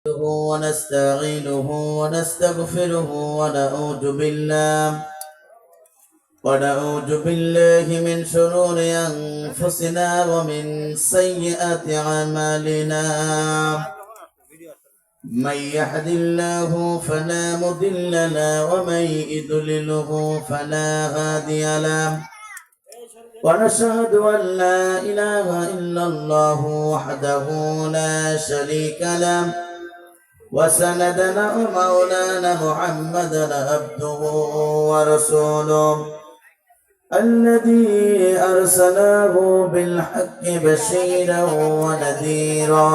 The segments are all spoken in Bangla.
ونستعينه ونستغفره ونعوذ بالله من شرور أنفسنا ومن سيئات أعمالنا. من يهد الله فلا مضل له ومن يضلله فلا هادي له. ونشهد أن لا إله إلا الله وحده لا شريك له وسندنا مولانا محمدا عبده ورسوله الذي أرسله بالحق بشيرا ونذيرا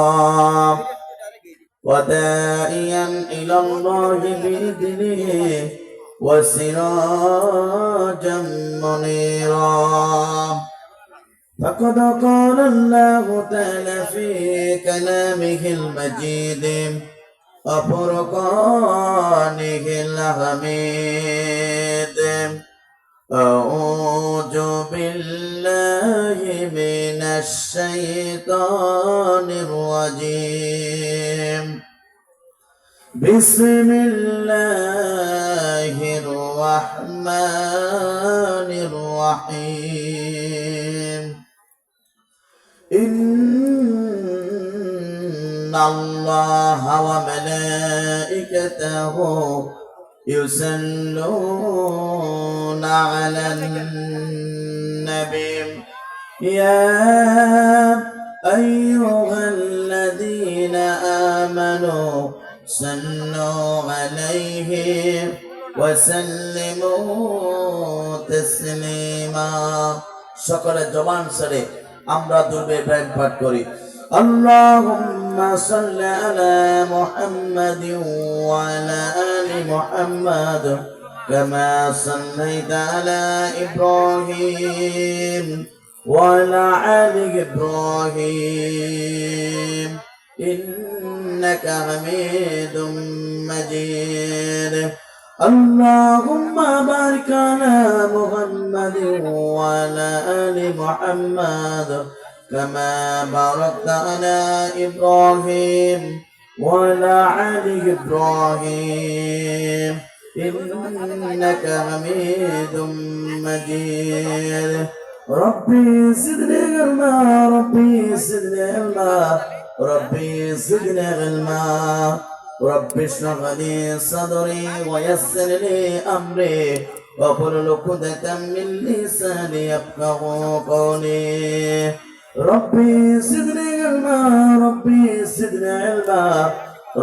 وداعيا إلى الله بإذنه وسراجا منيرا. فقد قال الله تعالى في كلامه المجيد وفرقانه الحميد: أعوذ بالله من الشيطان الرجيم. بسم الله الرحمن الرحيم. إن الله وملائكته يصلون على النبي يا أيها الذين آمنوا صلوا عليه وسلموا تسليما. সকলে জবান ছেড়ে আমরা দুরূদে ইব্রাহিম পাঠ করি। আল্লাহুম্মা সাল্লি আলা মুহাম্মাদিন ওয়া আলা আলি মুহাম্মাদ কামা সাল্লাইতা আলা ইব্রাহিম ওয়া আলা আলি ইব্রাহিম إنك حميد مجيد. اللهم بارك على محمد وعلى آل محمد كما باركت على إبراهيم وعلى آل إبراهيم إنك حميد مجيد. ربي زدني علما ربي زدني علما ربي زدني علما ربي اشرح لي صدري ويسر لي أمري واحلل عقدة من لساني يفقهوا قولي. ربي زدني علما ربي زدني علما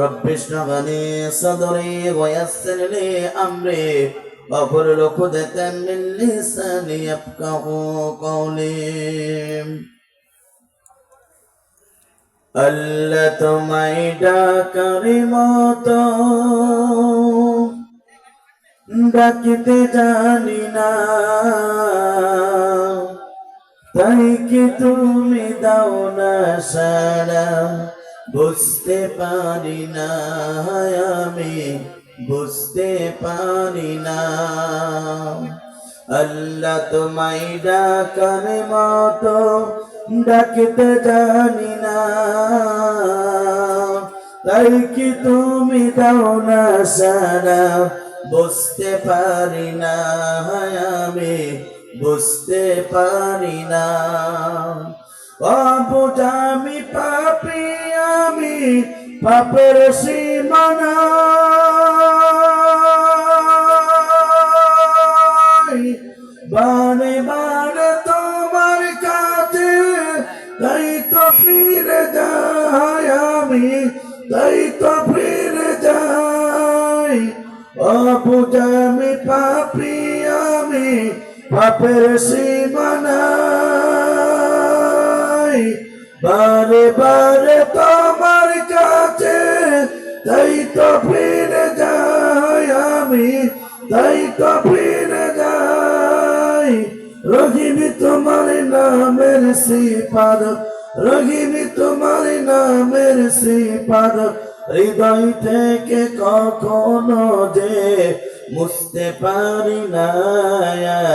ربي اشرح لي صدري ويسر لي أمري واحلل عقدة من لساني يفقهوا قولي. আল্লাহ তোমায় ডাকার মতো ডাকিতে জানি না, তাই কি তুমি দাও না সাড়া বুঝতে পারি না, আমি বুঝতে পারি না। আল্লাহ তোমায় ডাকার মতো ডাকিতে জানি না, তাই কি তুমি দাও না সাড়া বুঝতে পারি না, আমি বুঝতে পারি না। বাবুটা আমি পাপী, আমি পাপের সীমানা, বারে বারে তোমার কাছে তাই তো ফিরে যাই, আমি তাই তো ফিরে যাই। বাবুটা আমি পাপী, আমি পাপের সীমানায়, বারে বারে তোমার কাছে তাই তো ফিরে যাই, আমি তাই তো ফিরে যাই। রহিমি তোমার নামের সিফাত, রহিমি তোমার নামের সিফাত, হৃদয় থেকে কখনো যে মুছতে পারি না,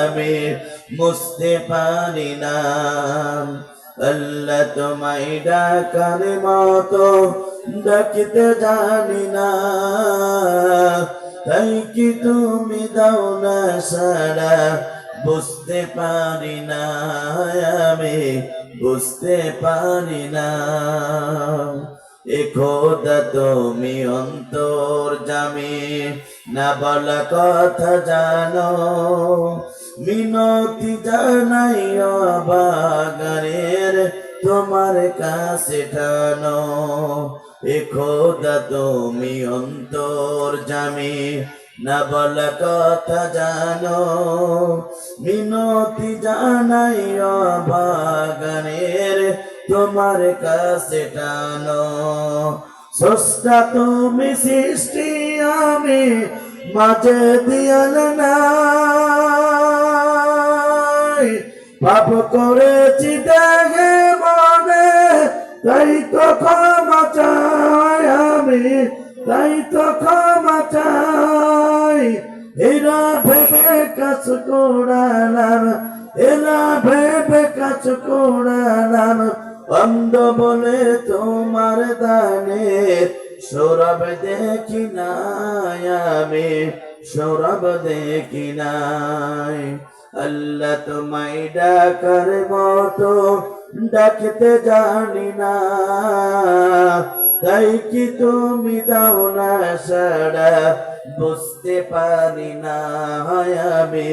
আমি মুছতে পারি না। আল্লাহ তোমায় ডাকার মতো ডাকিতে জানি না, তাই কি তুমি দাও না সাড়া, বুঝতে পারি না আমি, বুঝতে পারি না। এ খোদা তুমি অন্তর্যামী, না বলা কথা জানো, মিনতি জানাই অবাগানের তোমার কাছে টানো। এ খোদা তুমি অন্তর্যামী, না বলা কথা জানো, মিনতি জানাই অবাগানের তোমার কাছে টানো। স্রষ্টা তুমি, সৃষ্টি আমি, মাঝে দিয়াল নাই, পাপ করেছি দেখে মনে, তাই তো ক্ষমা চাই আমি, তাই তো ক্ষমা চাই। এরা ভেবে কাজ করালাম, এরা ভেবে কাজ করালাম, অন্ধ বলে তোমার দানে সৌরভ দেখি নাই আমি, সৌরভ দেখি নাই। আল্লাহ তোমায় ডাকার মতো ডাকতে জানি না, তাই কি তুমি দাও না সাড়া, বুঝতে পারি না আমি,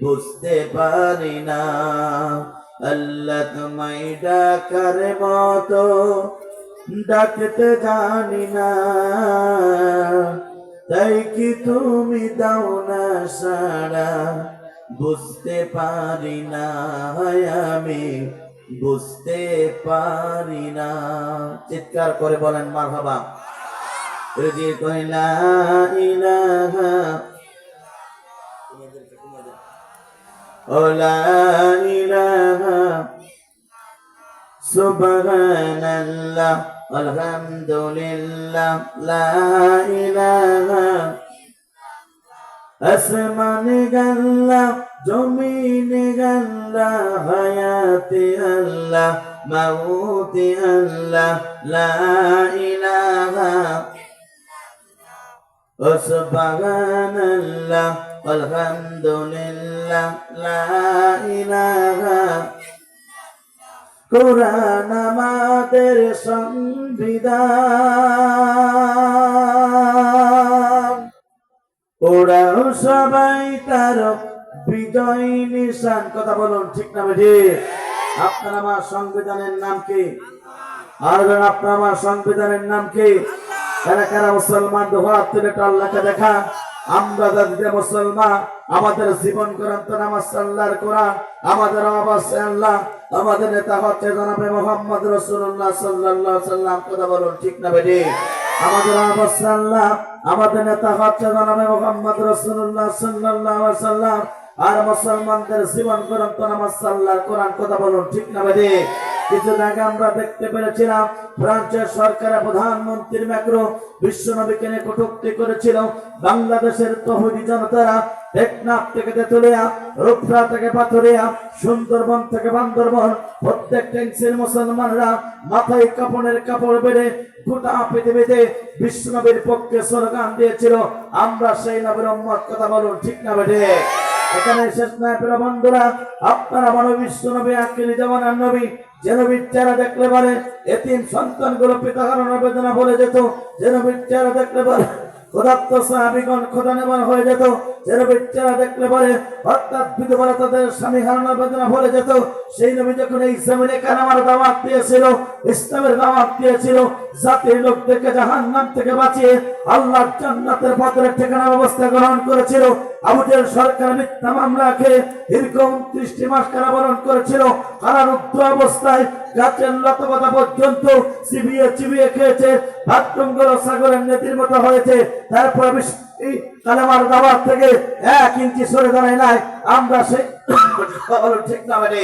বুঝতে পারি না। আল্লাহ তোমায় ডাকার মতো ডাকতে জানি না, তাই কি তুমি দাও না সাড়া, বুঝতে পারি না আমি, বুঝতে পারি না। চিৎকার করে বলেন মারহাবা। রিজি কইলা ইলাহা ও লা ইলাহা সুবহানাল্লাহ আলহামদুলিল্লাহ লা ইলাহা। আসমানে গাল্লাহ, জমিনে গাল্লাহ, হায়াতে আল্লাহ, মাউতে আল্লাহ, লা ইলাহা। সুবহানাল্লাহ আলহামদুলিল্লাহ লা ইলাহা। কোরআন আমাদের সংবিধান, ওরাও সবাই তার বিজয় নিশান। কথা বলুন ঠিক না বেঠি? আপনার আমার সংবিধানের নাম কি? আর আপনার আমার সংবিধানের নাম কি? কারা কারা মুসলমান হাত তুলে আল্লাহকে দেখা। আমরা যাদের মুসলমান, আমাদের জীবন গ্রন্থ নামাজ আল্লাহর কোরআন, আমাদের আওয়াজ আল্লাহ, আমাদের নেতা হচ্ছে জনাবে মুহাম্মদ রাসূলুল্লাহ সাল্লাল্লাহু আলাইহি সাল্লাম। কথা বলুন ঠিক না বেঠি? আমাদের আওয়াজ আল্লাহ, আমাদের নেতা হচ্ছে জনাবে মুহাম্মদ রাসূলুল্লাহ সাল্লাল্লাহু আলাইহি সাল্লাম। আর মুসলমানদের জীবন গ্রন্থ নামাজ আল্লাহর কোরআন। কথা বলুন ঠিক না বেঠি? কিছুদিন আগে আমরা দেখতে পেরেছিলাম ফ্রান্সের সরকারের প্রধানমন্ত্রী ম্যাক্রো বিশ্বনবীকে নিয়ে কটূক্তি করেছিল। বাংলাদেশের তৌহিদি জনতারা টেকনাফ থেকে তেতুলিয়া, রূপসা থেকে পাথুরিয়া, সুন্দরবন থেকে বান্দরবন, প্রত্যেক ট্যাঙ্কসের মুসলমানরা মাথায় কাপড়ের কাপড় বেঁধে গোটা পৃথিবীতে বিশ্বনবীর পক্ষে স্লোগান দিয়েছিল, আমরা সেই নবীর উম্মত। কথা বলুন ঠিক না বেঠে? এখানে শেষ নয় প্রিয় বন্ধুরা, আপনারা মনে বিশ্বনবী আখিরি জামানার নবী, যে নবীর চেহারা দেখলে বলে এতিম সন্তানগুলো পিতা হারানোর বেদনা বলে যেত, যে নবীর চেহারা দেখলে বলে ক্ষুধার্ত সাহাবীগণ ক্ষুধা নিবারণ হয়ে যেত, যে নবীর চেহারা দেখলে বলে অর্থাৎ বিধবারা তাদের স্বামী হারানোর বেদনা ভুলে যেত। সেই নবী যখন এই জমিনে কালেমার দাওয়াত দিয়েছিল, ইসলামের দাওয়াত দিয়েছিল, জাতির লোকদেরকে জাহান্নাম থেকে বাঁচিয়ে আল্লাহর জান্নাতের পথের ঠিকানা ব্যবস্থা গ্রহণ করেছিল। আবু জেহেল সরকার মিথ্যা মামলা খেয়ে দীর্ঘ 29টি মাস কারাবরণ করেছিল। কারারুদ্ধ অবস্থায় গাছের লতাপাতা পর্যন্ত চিবিয়ে চিবিয়ে খেয়েছে, বাথরুমগুলো ছাগলের নেতির মতো হয়েছে। তারপরে কালেমার দাওয়াত থেকে 1 ইঞ্চি সরে দাঁড়ায় নাই। আমরা সেই ঠিক না মানে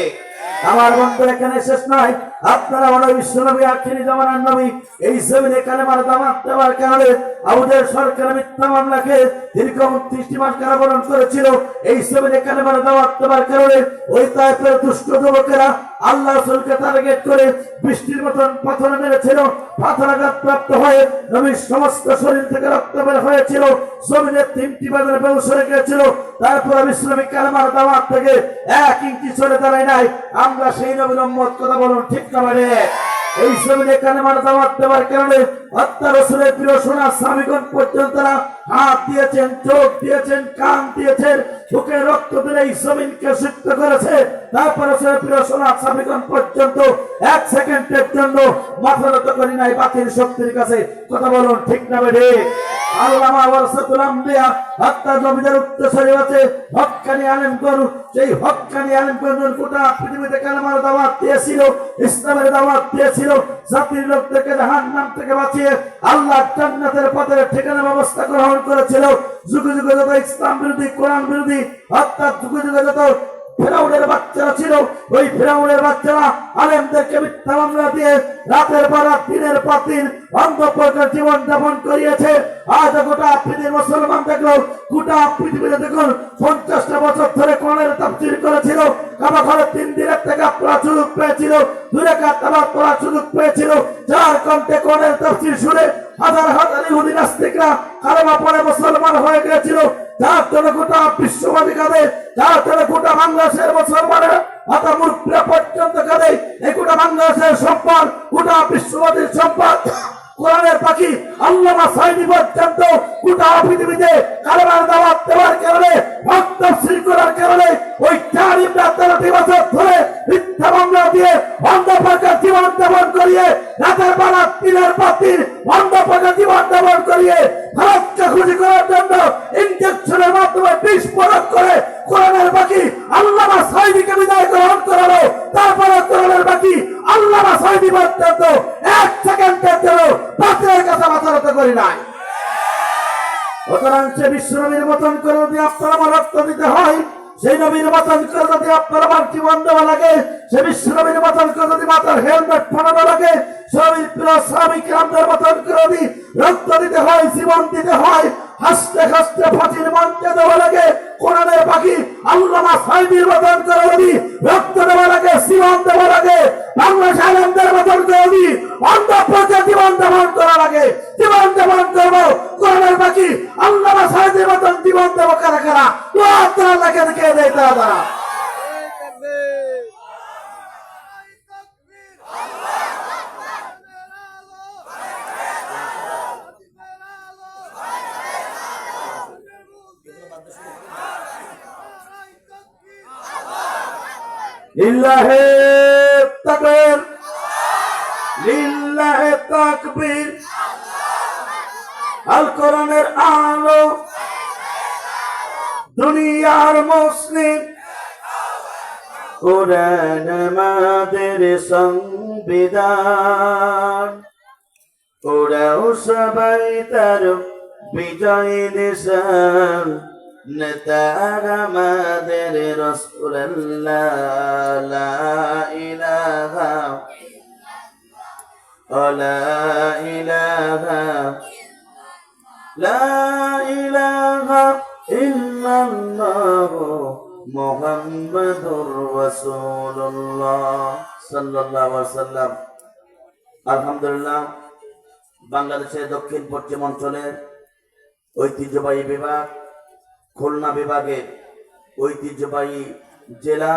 আমার বন্ধু এখানে শেষ নয়, আপনারা বড় বিশ্বনবী আখিরি জামানার নবী এই জমিনে কালেমার দাওয়াত দেওয়ার কারণে আবুদের সরকার মিথ্যা মামলাকে দীর্ঘ 29 মাস কারাবরণ করেছিল। এই জমিনে কালেমার দাওয়াত দেওয়ার কারণে ওই তায়েফের দুষ্ট যুবকেরা আল্লাহ রাসূলকে টার্গেট করে বৃষ্টির মতন পাথর মেরেছিল। পাথরাঘাত প্রাপ্ত হয়ে নবীর সমস্ত শরীর থেকে রক্ত বের হয়েছিল, জমিনে 3টি বাজারে বেহুশ হয়ে গিয়েছিল। তারপর ইসলামিক কালেমার দাওয়াত থেকে 1 ইঞ্চি সরে দাঁড়ায় নাই। আমরা সেই নবীর উম্মত, কথা বলুন ঠিক না মানে? এই জমিনে কালেমার দাওয়াত দেওয়ার কারণে হত্যা রাসূলের প্রিয় সোনা স্বামীগণ পর্যন্ত তারা হাত দিয়েছেন, চোখ দিয়েছেন, কান দিয়েছেন, বুকে রক্ত দিলে এই জমিনকে সিক্ত করেছে। তারপর রাসূলের প্রিয় সোনা স্বামীগণ পর্যন্ত 1 সেকেন্ডের জন্য মাথা নত করি নাই বাতিল শক্তির কাছে, কথা বলুন ঠিক না বেঠে? আল্লামা ওয়ারাসাতুল আম্বিয়া হত্যা নবীদের উত্তরসূরি আছে হক্কানি আলেমগণ। সেই হক্কানি আলেমগণ গোটা পৃথিবীতে কালেমার দাওয়াত দিয়েছিল, ইসলামের দাওয়াত দিয়েছিল, জাতির লোকদেরকে জাহান্নাম থেকে বাঁচিয়ে আল্লাহ জান্নাতের পথের ঠিকানা ব্যবস্থা গ্রহণ করেছিল। যুগে যুগে যত ইসলাম বিরোধী, কোরআন বিরোধী, অর্থাৎ যুগে যুগে যত ফেরাউনের বাচ্চারা ছিল, ওই ফেরাউনের বাচ্চারা আলেমদেরকে মিথ্যা মামলা দিয়ে রাতের পর রাত, দিনের পর দিন অন্ধপ্রকার জীবন যাপন করিয়েছে। আজ গোটা পৃথিবীর মুসলমান দেখলো, গোটা পৃথিবীতে দেখুন 50টা বছর ধরে কোরআনের তাফসীর করেছিল। কাবা ঘরে 3 দিনের থেকে পড়ার সুযোগ পেয়েছিল, 2 রাকাত নামাজ পড়ার সুযোগ পেয়েছিল। যার কণ্ঠে কোরআনের তাফসীর শুনে হাজার হাজার ইহুদি নাস্তিকরা কালেমা পড়ে মুসলমান হয়ে গিয়েছিল। যার জন্য গোটা বিশ্ববাদী কাঁদে, যার জন্য গোটা বাংলাদেশের মুসলমানের মাথা মুরব্বীরা পর্যন্ত কাঁদে। এই গোটা বাংলাদেশের সম্পদ, গোটা বিশ্ববাদীর সম্পদ কোরআনের পাখি আল্লামা সাঈদী পর্যন্ত গোটা পৃথিবীতে কালেমার দাওয়াত দেওয়ার কারণে, হক তাফসীর করার কারণে ওই জালিমরা 13টি বছর ধরে মিথ্যা মামলা দিয়ে অন্ধপ্রকার জীবন যাপন করিয়ে রাতের বেলা, দিনের পর দিন অন্ধপ্রকার জীবন যাপন করিয়ে ভারতকে খুশি করার জন্য ইনজেকশনের মাধ্যমে বিষ প্রয়োগ করে কোরআনের বাকি আল্লামা সাঈদীকে বিদায় গ্রহণ করালো। তারপরে কোরআনের বাকি আল্লামা সাঈদী পর্যন্ত 1 সেকেন্ডের জন্য বাতিলের কাছে মাথা নত করি নাই। সুতরাং সে বিশ্বনবীর মতন করে যদি আপনারা আমার রক্ত দিতে হয়, সেই নবীর মতন করে যদি আপনার আমার জীবন দেওয়া লাগে, সে বিশ্বনবীর মতন করে যদি মাথার হেলমেট বানানো লাগে, নবীর প্রিয় সাহাবী কিরামদের মতন করে যদি রক্ত দিতে হয়, জীবন দিতে হয়, হাসতে হাসতে ফাঁসির মঞ্চে দেওয়া লাগে, কোরআনের পাখি আল্লামা সাঈদীর মতন করে যদি রক্ত দেওয়া লাগে, জীবন দেওয়া লাগে, বাংলাদেশ আলেমদের মতন করে যদি অন্ধপ্রকার জীবন যাপন করা লাগে, জীবন যাপন করবো। কোরআনের পাখি আল্লামা সাঈদীর মতন জীবন দেবো কারা কারা? আপনারা লাগে দেখে দেয় তারা। লিল্লাহে তাকবীর, লিল্লাহে তাকবীর। আল কোরআনের আলো, দুনিয়ার মুসলিম, কোরআন আমাদের সংবিধান। ওরাও সবাই তার বিজয় নিশান, নেতার আমাদের রাসূলুল্লাহ। লা ইলাহা লা ইলাহা লা ইলাহা ইল্লাল্লাহু মুহাম্মাদুর রাসূলুল্লাহ সাল্লাল্লাহু আলাইহি ওয়াসাল্লাম। আলহামদুলিল্লাহ, বাংলাদেশের দক্ষিণ পশ্চিম অঞ্চলের ঐতিহ্যবাহী বিভাগ খুলনা বিভাগের ঐতিহ্যবাহী জেলা,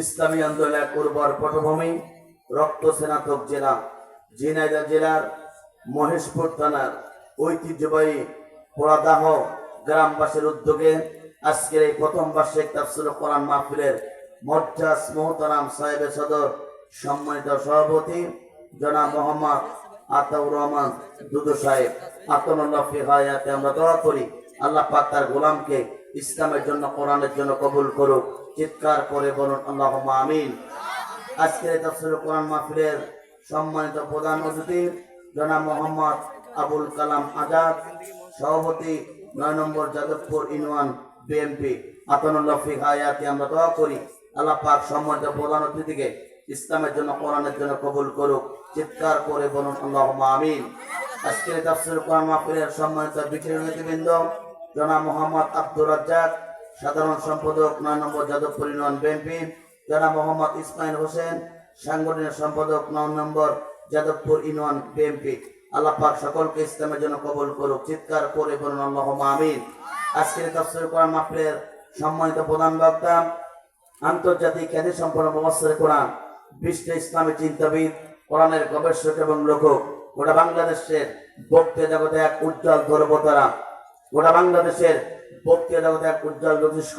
ইসলামী আন্দোলনের উর্বর পটভূমি, রক্ত সেনাতক জেলা, ঝিনাইদহ জেলার মহেশপুর থানার ঐতিহ্যবাহী পোড়াদাহ গ্রামবাসীর উদ্যোগে আজকের এই প্রথম বার্ষিক তাফসীর কোরআন মাহফিলের মজ্জাজ মোহতারাম সাহেবে সদর সম্মানিত সভাপতি জনাব মোহাম্মদ আতাউর রহমান দুদু সাহেব, আতাউল্লাহ ফি হায়াতে আমরা দোয়া করি আল্লাহ পাক তার গোলামকে ইসলামের জন্য, কোরআনের জন্য কবুল করুক। চিৎকার করে বলুন আল্লাহুম্মা আমিন। আজকের এই তাফসীর কোরআন মাহফিলের সম্মানিত প্রধান অতিথি জনাব মোহাম্মদ আবুল কালাম আজাদ, সভাপতি 9 নম্বর যাদবপুর ইউনিয়ন বিএনপি, আতাউল্লাহ ফি হায়াতে আমরা দোয়া করি আল্লাহ পাক সম্মানিত প্রধান অতিথিকে ইসলামের জন্য কোরআনের জন্য কবুল করুক। চিৎকার করে বলুন আল্লাহুম্মা আমিন। আজকের তাফসীর কোরআন মাহফিলের সম্মানিত বিশেষ অতিথিবৃন্দ জনাব মোহাম্মদ আব্দুর রাজ্জাক, সাধারণ সম্পাদক 9 নম্বর যাদবপুর ইউনিয়ন বিএনপি, জনাব মোহাম্মদ ইসমাইল হোসেন, সাংগঠনিক সম্পাদক 9 নম্বর যাদবপুর ইউনিয়ন বিএনপি। আল্লাহ পাক সকলকে ইসলামের জন্য কবুল করুক। চিৎকার করে বলুন আল্লাহুম্মা আমিন। আজকের তাফসীর কোরআন মাহফিলের সম্মানিত প্রধান বক্তা আন্তর্জাতিক খ্যাতি সম্পন্ন মুফাসসির কোরআন, বিশ্ব ইসলামী চিন্তাবিদ, কোরআনের গবেষক এবং লেখক, গোটা বাংলাদেশের বক্তৃতা জগতে এক উজ্জ্বল ধ্রুবতারা, গোটা বাংলাদেশের বক্তৃতা জগতে এক উজ্জ্বল জ্যোতিষ্ক,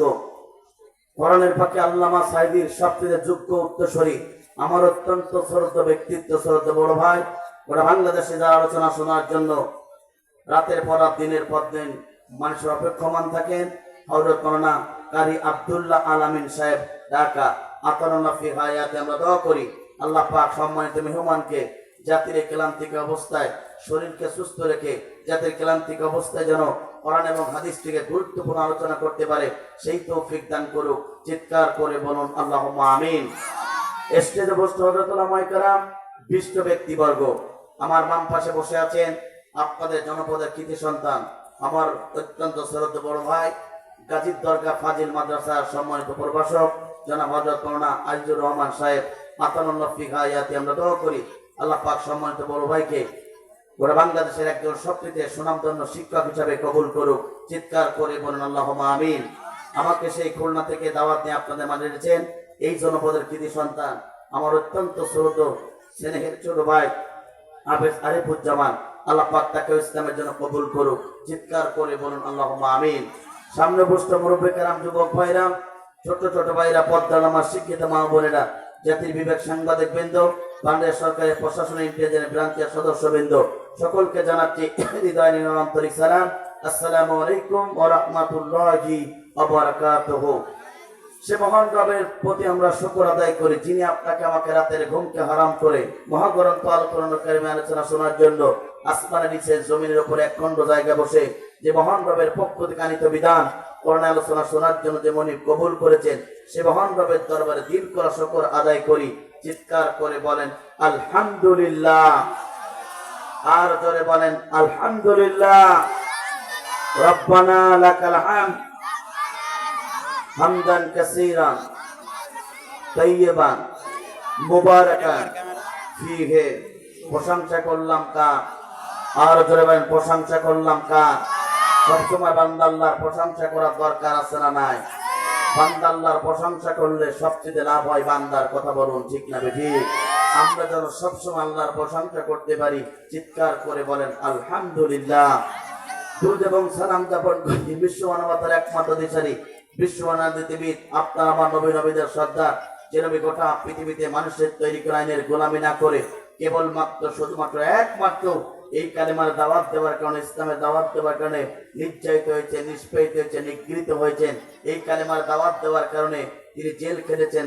কোরআনের পক্ষে আল্লামা সাঈদীর সবচেয়ে যোগ্য উত্তরসূরি, আমার অত্যন্ত শ্রদ্ধ ব্যক্তিত্ব, শ্রদ্ধ বড় ভাই, গোটা বাংলাদেশে যারা আলোচনা শোনার জন্য রাতের পর রাত দিনের পর দিন মানুষের অপেক্ষমান থাকেন, হযরত মাওলানা কারি আব্দুল্লাহ আল আমিন সাহেব, ঢাকা। আতানাল্লাহ ফি হায়াতে আমরা দোয়া করি আল্লাহ পাক সম্মানিত মেহমানকে জাতির ক্লান্তিক অবস্থায় শরীরকে সুস্থ রেখে জাতির ক্লান্তিক অবস্থায় যেন কোরআন এবং হাদিস থেকে গুরুত্বপূর্ণ আলোচনা করতে পারে সেই তৌফিক দান করুক। চিৎকার করে বলুন আল্লাহুম্মা আমিন। স্টেজে উপস্থিত হযরত উলামায়ে কেরাম, বিশিষ্ট ব্যক্তিবর্গ, আমার বাম পাশে বসে আছেন আপনাদের জনপদের কৃতি সন্তান, আমার অত্যন্ত শ্রদ্ধেয় বড় ভাই, গাজীর দরগা ফাজিল মাদ্রাসার সম্মানিত প্রভাষক জনাব হযরত মাওলানা আজিজুর রহমান সাহেব। আতানাল্লাহ ফি হায়াতে আমরা দোয়া করি আল্লাহ পাক সম্মানিত বড় ভাইকে গোটা বাংলাদেশের একজন সবচেয়ে সুনামধন্য শিক্ষক হিসাবে কবুল করুক। চিৎকার করে বলুন আল্লাহুম্মা আমিন। আমাকে সেই খুলনা থেকে দাওয়াত নিয়ে আপনাদের মাঝে এনেছেন এই জনপদের কৃতি সন্তান, আমার অত্যন্ত শ্রদ্ধেয় স্নেহের ছোট ভাই হাফেজ আরিফুজ্জামান, আল্লাহ পাক তাকে ইসলামের জন্য কবুল করুক। চিৎকার করে বলুন আল্লাহুম্মা আমিন। সামনে বসত মুরব্বী কেরাম, যুবক ভাইরা, ছোট ছোট ভাইরা, পর্দার আমার শিক্ষিত মা বোনেরা, জাতির বিবেক সাংবাদিক বৃন্দ, বাংলাদেশ সরকারের প্রশাসনিক ইন্টেলিজেন্স ব্রাঞ্চের সদস্যবৃন্দ, সকলকে জানাচ্ছি হৃদয় নির্মল আন্তরিক সালাম। আসসালামু আলাইকুম ওয়া রাহমাতুল্লাহি ওয়া বারাকাতুহু। সে মহান রবের প্রতি আমরা শুকর আদায় করি যিনি আপনাকে আমাকে রাতের ঘুমকে হারাম করে মহাগ্রন্থ আল কোরআনুল কারীমের আলোচনা শোনার জন্য আসমানের নিচে জমিনের উপর এক খণ্ড জায়গা বসে যে মহান রবের পক্ষ থেকে আনিত বিধান কোরআন আলোচনা শোনার জন্য যে মনিব কবুল করেছেন সে মহান রবের দরবারে দিল করা শুকর আদায় করি। চিৎকার করে বলেন আলহামদুলিল্লাহ, আর জোরে বলেন আলহামদুলিল্লাহ। রব্বানা লাকাল হামদ হামদান কাসীরান তাইয়্যিবান মুবারাকান ফীহি। প্রশংসা করলাম কার? আর জোরে বলেন প্রশংসা করলাম কার? সবসময় বান্দা আল্লাহর প্রশংসা করার দরকার আছে না নাই? বান্দা আল্লাহর প্রশংসা করলে সবচেয়ে লাভ হয় বান্দার। কথা বলুন ঠিক না ঠিক? আমরা যেন সবসময় আল্লাহর প্রশংসা করতে পারি। চিৎকার করে বলেন আলহামদুলিল্লাহ। দুরূদ এবং সালাম যাপন করি বিশ্ব মানবতার একমাত্র দিশারি, বিশ্ব মানবতাবিদ, আপনার আমার নবী নবীদের সর্দার, যে নবী গোটা পৃথিবীতে মানুষের তৈরি করা আইনের গোলামি না করে কেবলমাত্র শুধুমাত্র একমাত্র এই কালেমার দাওয়াত দেওয়ার কারণে, ইসলামের দাওয়াত দেওয়ার কারণে নির্যাতিত হয়েছে, নিষ্পেষিত হয়েছে, নিগৃহীত হয়েছেন। এই কালেমার দাওয়াত দেওয়ার কারণে তিনি জেল খেটেছেন,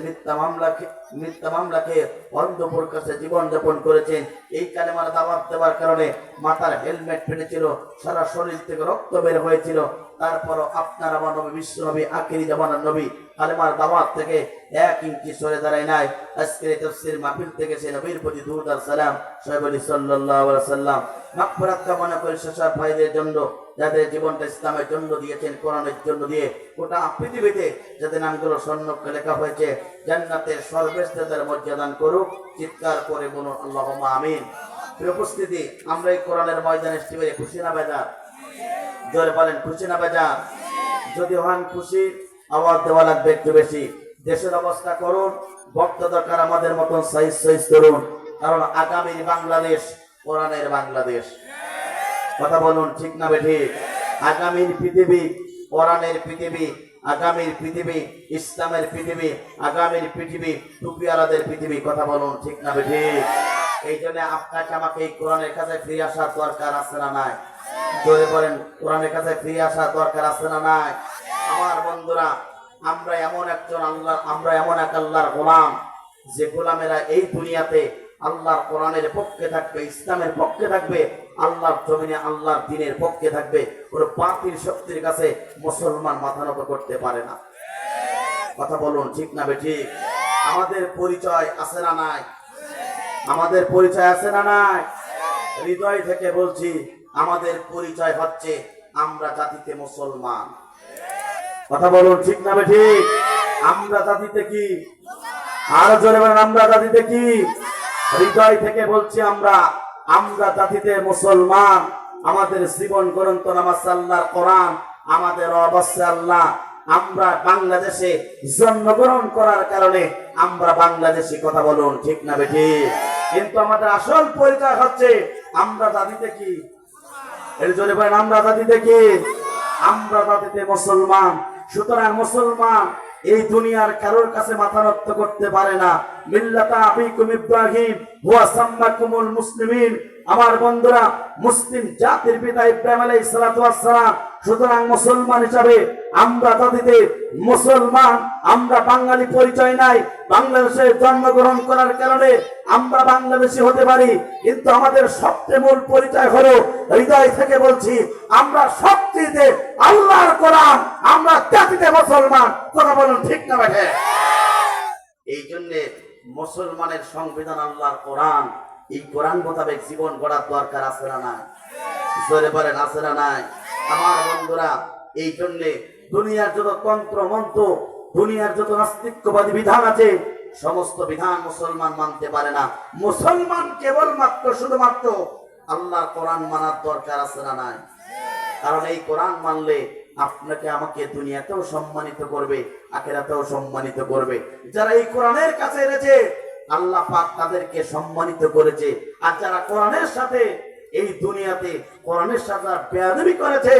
মিথ্যা মামলাকে অন্ধপুর কাছে জীবন যাপন করেছেন। এই কালেমার দাওয়াত দেওয়ার কারণে মাথার হেলমেট ফেটেছিল, সারা শরীর থেকে রক্ত বের হয়েছিল। তারপরও আপনার আমার নবী, বিশ্ব নবী, আখিরি জামানার নবী কালেমার দাওয়াত থেকে 1 ইঞ্চি সরে দাঁড়ায় নাই। আজকের এই তাফসীর মাহফিল থেকে সেই নবীর প্রতি দুরূদ আর সালাম সাহেব সাল্লাল্লাহু আলাইহি ওয়াসাল্লাম। মাগফিরাত কামনা করি সেসব ভাইদের জন্য যাদের জীবনটা ইসলামের জন্য দিয়েছেন, কোরআনের জন্য দিয়ে গোটা পৃথিবীতে যাদের নামগুলো স্বর্ণকে লেখা হয়েছে জান্নাতের সর্বশ্রেষ্ঠদের মর্যাদান করুক। চিৎকার করে বলুন আল্লাহুম্মা আমিন। প্রিয় উপস্থিতি, আমরা এই কোরআনের ময়দানে শিবিরে খুশি না বেজার? জোরে বলেন খুশি না বেজার? যদি হন খুশি আওয়াজ দেওয়া লাগবে একটু বেশি। দেশের অবস্থা করুন, বক্তা দরকার আমাদের মতন সাইজ তরুণ, কারণ আগামীর বাংলাদেশ কোরআনের বাংলাদেশ। কথা বলুন ঠিক না বেঠিক? আগামীর পৃথিবী কোরআনের পৃথিবী, আগামীর পৃথিবী ইসলামের পৃথিবী, আগামীর পৃথিবী টুপিওয়ালাদের পৃথিবী। কথা বলুন ঠিক না বেঠিক? এই জন্য আপনাকে আমাকে এই কোরআনের কাছে ফিরে আসার দরকার আছে না নাই? জোরে বলেন কোরআনের কাছে ফিরে আসার দরকার আছে না নাই? আমার বন্ধুরা, আমরা এমন এক আল্লাহর গোলাম যে গোলামেরা এই দুনিয়াতে আল্লাহর কোরআনের পক্ষে থাকবে, ইসলামের পক্ষে থাকবে, আল্লাহর জমিনে আল্লাহর দ্বীনের পক্ষে থাকবে। কোনো বাতিল শক্তির কাছে মুসলমান মাথা নত করতে পারে না। কথা বলুন ঠিক না বেঠিক? আমাদের পরিচয় আছে না নাই? আমাদের পরিচয় আছে না নাই? হৃদয় থেকে বলছি, আমাদের পরিচয় হচ্ছে আমরা জাতিতে মুসলমান। কথা বলুন ঠিক না বেঠিক? আমরা জাতিতে কি? আরো জোরে বলেন, আমরা জাতিতে কি? হৃদয় থেকে বলছি, আমরা জাতিতে মুসলমান। আমাদের জীবন গ্রন্থ নামাজ আল্লাহর কোরআন, আমাদের অবশ্যই আল্লাহ। আমরা বাংলাদেশে জন্মগ্রহণ করার কারণে আমরা বাংলাদেশি। কথা বলুন ঠিক না বেঠিক? কিন্তু আমাদের আসল পরিচয় হচ্ছে আমরা জাতিতে কি? এর জন্য বলেন, আমরা জাতিতে কি? আমরা জাতিতে মুসলমান। সুতরাং মুসলমান এই দুনিয়ার কারোর কাছে মাথা নত করতে পারে না। মিল্লাতা আবিকুম ইব্রাহিম হুয়া সাম্মাকুমুল মুসলিমিন। আমার বন্ধুরা, মুসলিম জাতির পিতা ইব্রাহিম আলাইহিস সালাতু ওয়াস সালাম। সুতরাং মুসলমান হিসাবে আমরা জাতিতে মুসলমান। আমরা বাঙালি পরিচয় নাই। বাংলাদেশে জন্মগ্রহণ করার কারণে আমরা বাংলাদেশি হতে পারি, কিন্তু আমাদের সবচেয়ে মূল পরিচয় হলো, হৃদয় থেকে বলছি, আমরা সবচেয়ে আল্লাহর কোরআন, আমরা জাতিতে মুসলমান। কথা বলুন ঠিক না বেঠে? এই জন্য মুসলমানের সংবিধান আল্লাহর কোরআন। এই কোরআন মোতাবেক জীবন গড়ার দরকার আছে না নাই? জোরে বলেন, আছে না নাই? আমার বন্ধুরা, এই জন্য দুনিয়ার যত তন্ত্র মন্ত্র, দুনিয়ার যত নাস্তিক্যবাদী বিধান আছে, সমস্ত বিধান মুসলমান মানতে পারে না। মুসলমান কেবলমাত্র শুধুমাত্র আল্লাহর কোরআন মানার দরকার আছে না নাই? কারণ এই কোরআন মানলে আপনাকে আমাকে দুনিয়াতেও সম্মানিত করবে, আখিরাতেও সম্মানিত করবে। যারা এই কোরআনের কাছে এনেছে, আল্লাহ পাক তাদেরকে সম্মানিত করেছে। আর যারা কোরআনের সাথে এই দুনিয়াতে কোরআনের সাথে বেয়াদবি করেছে,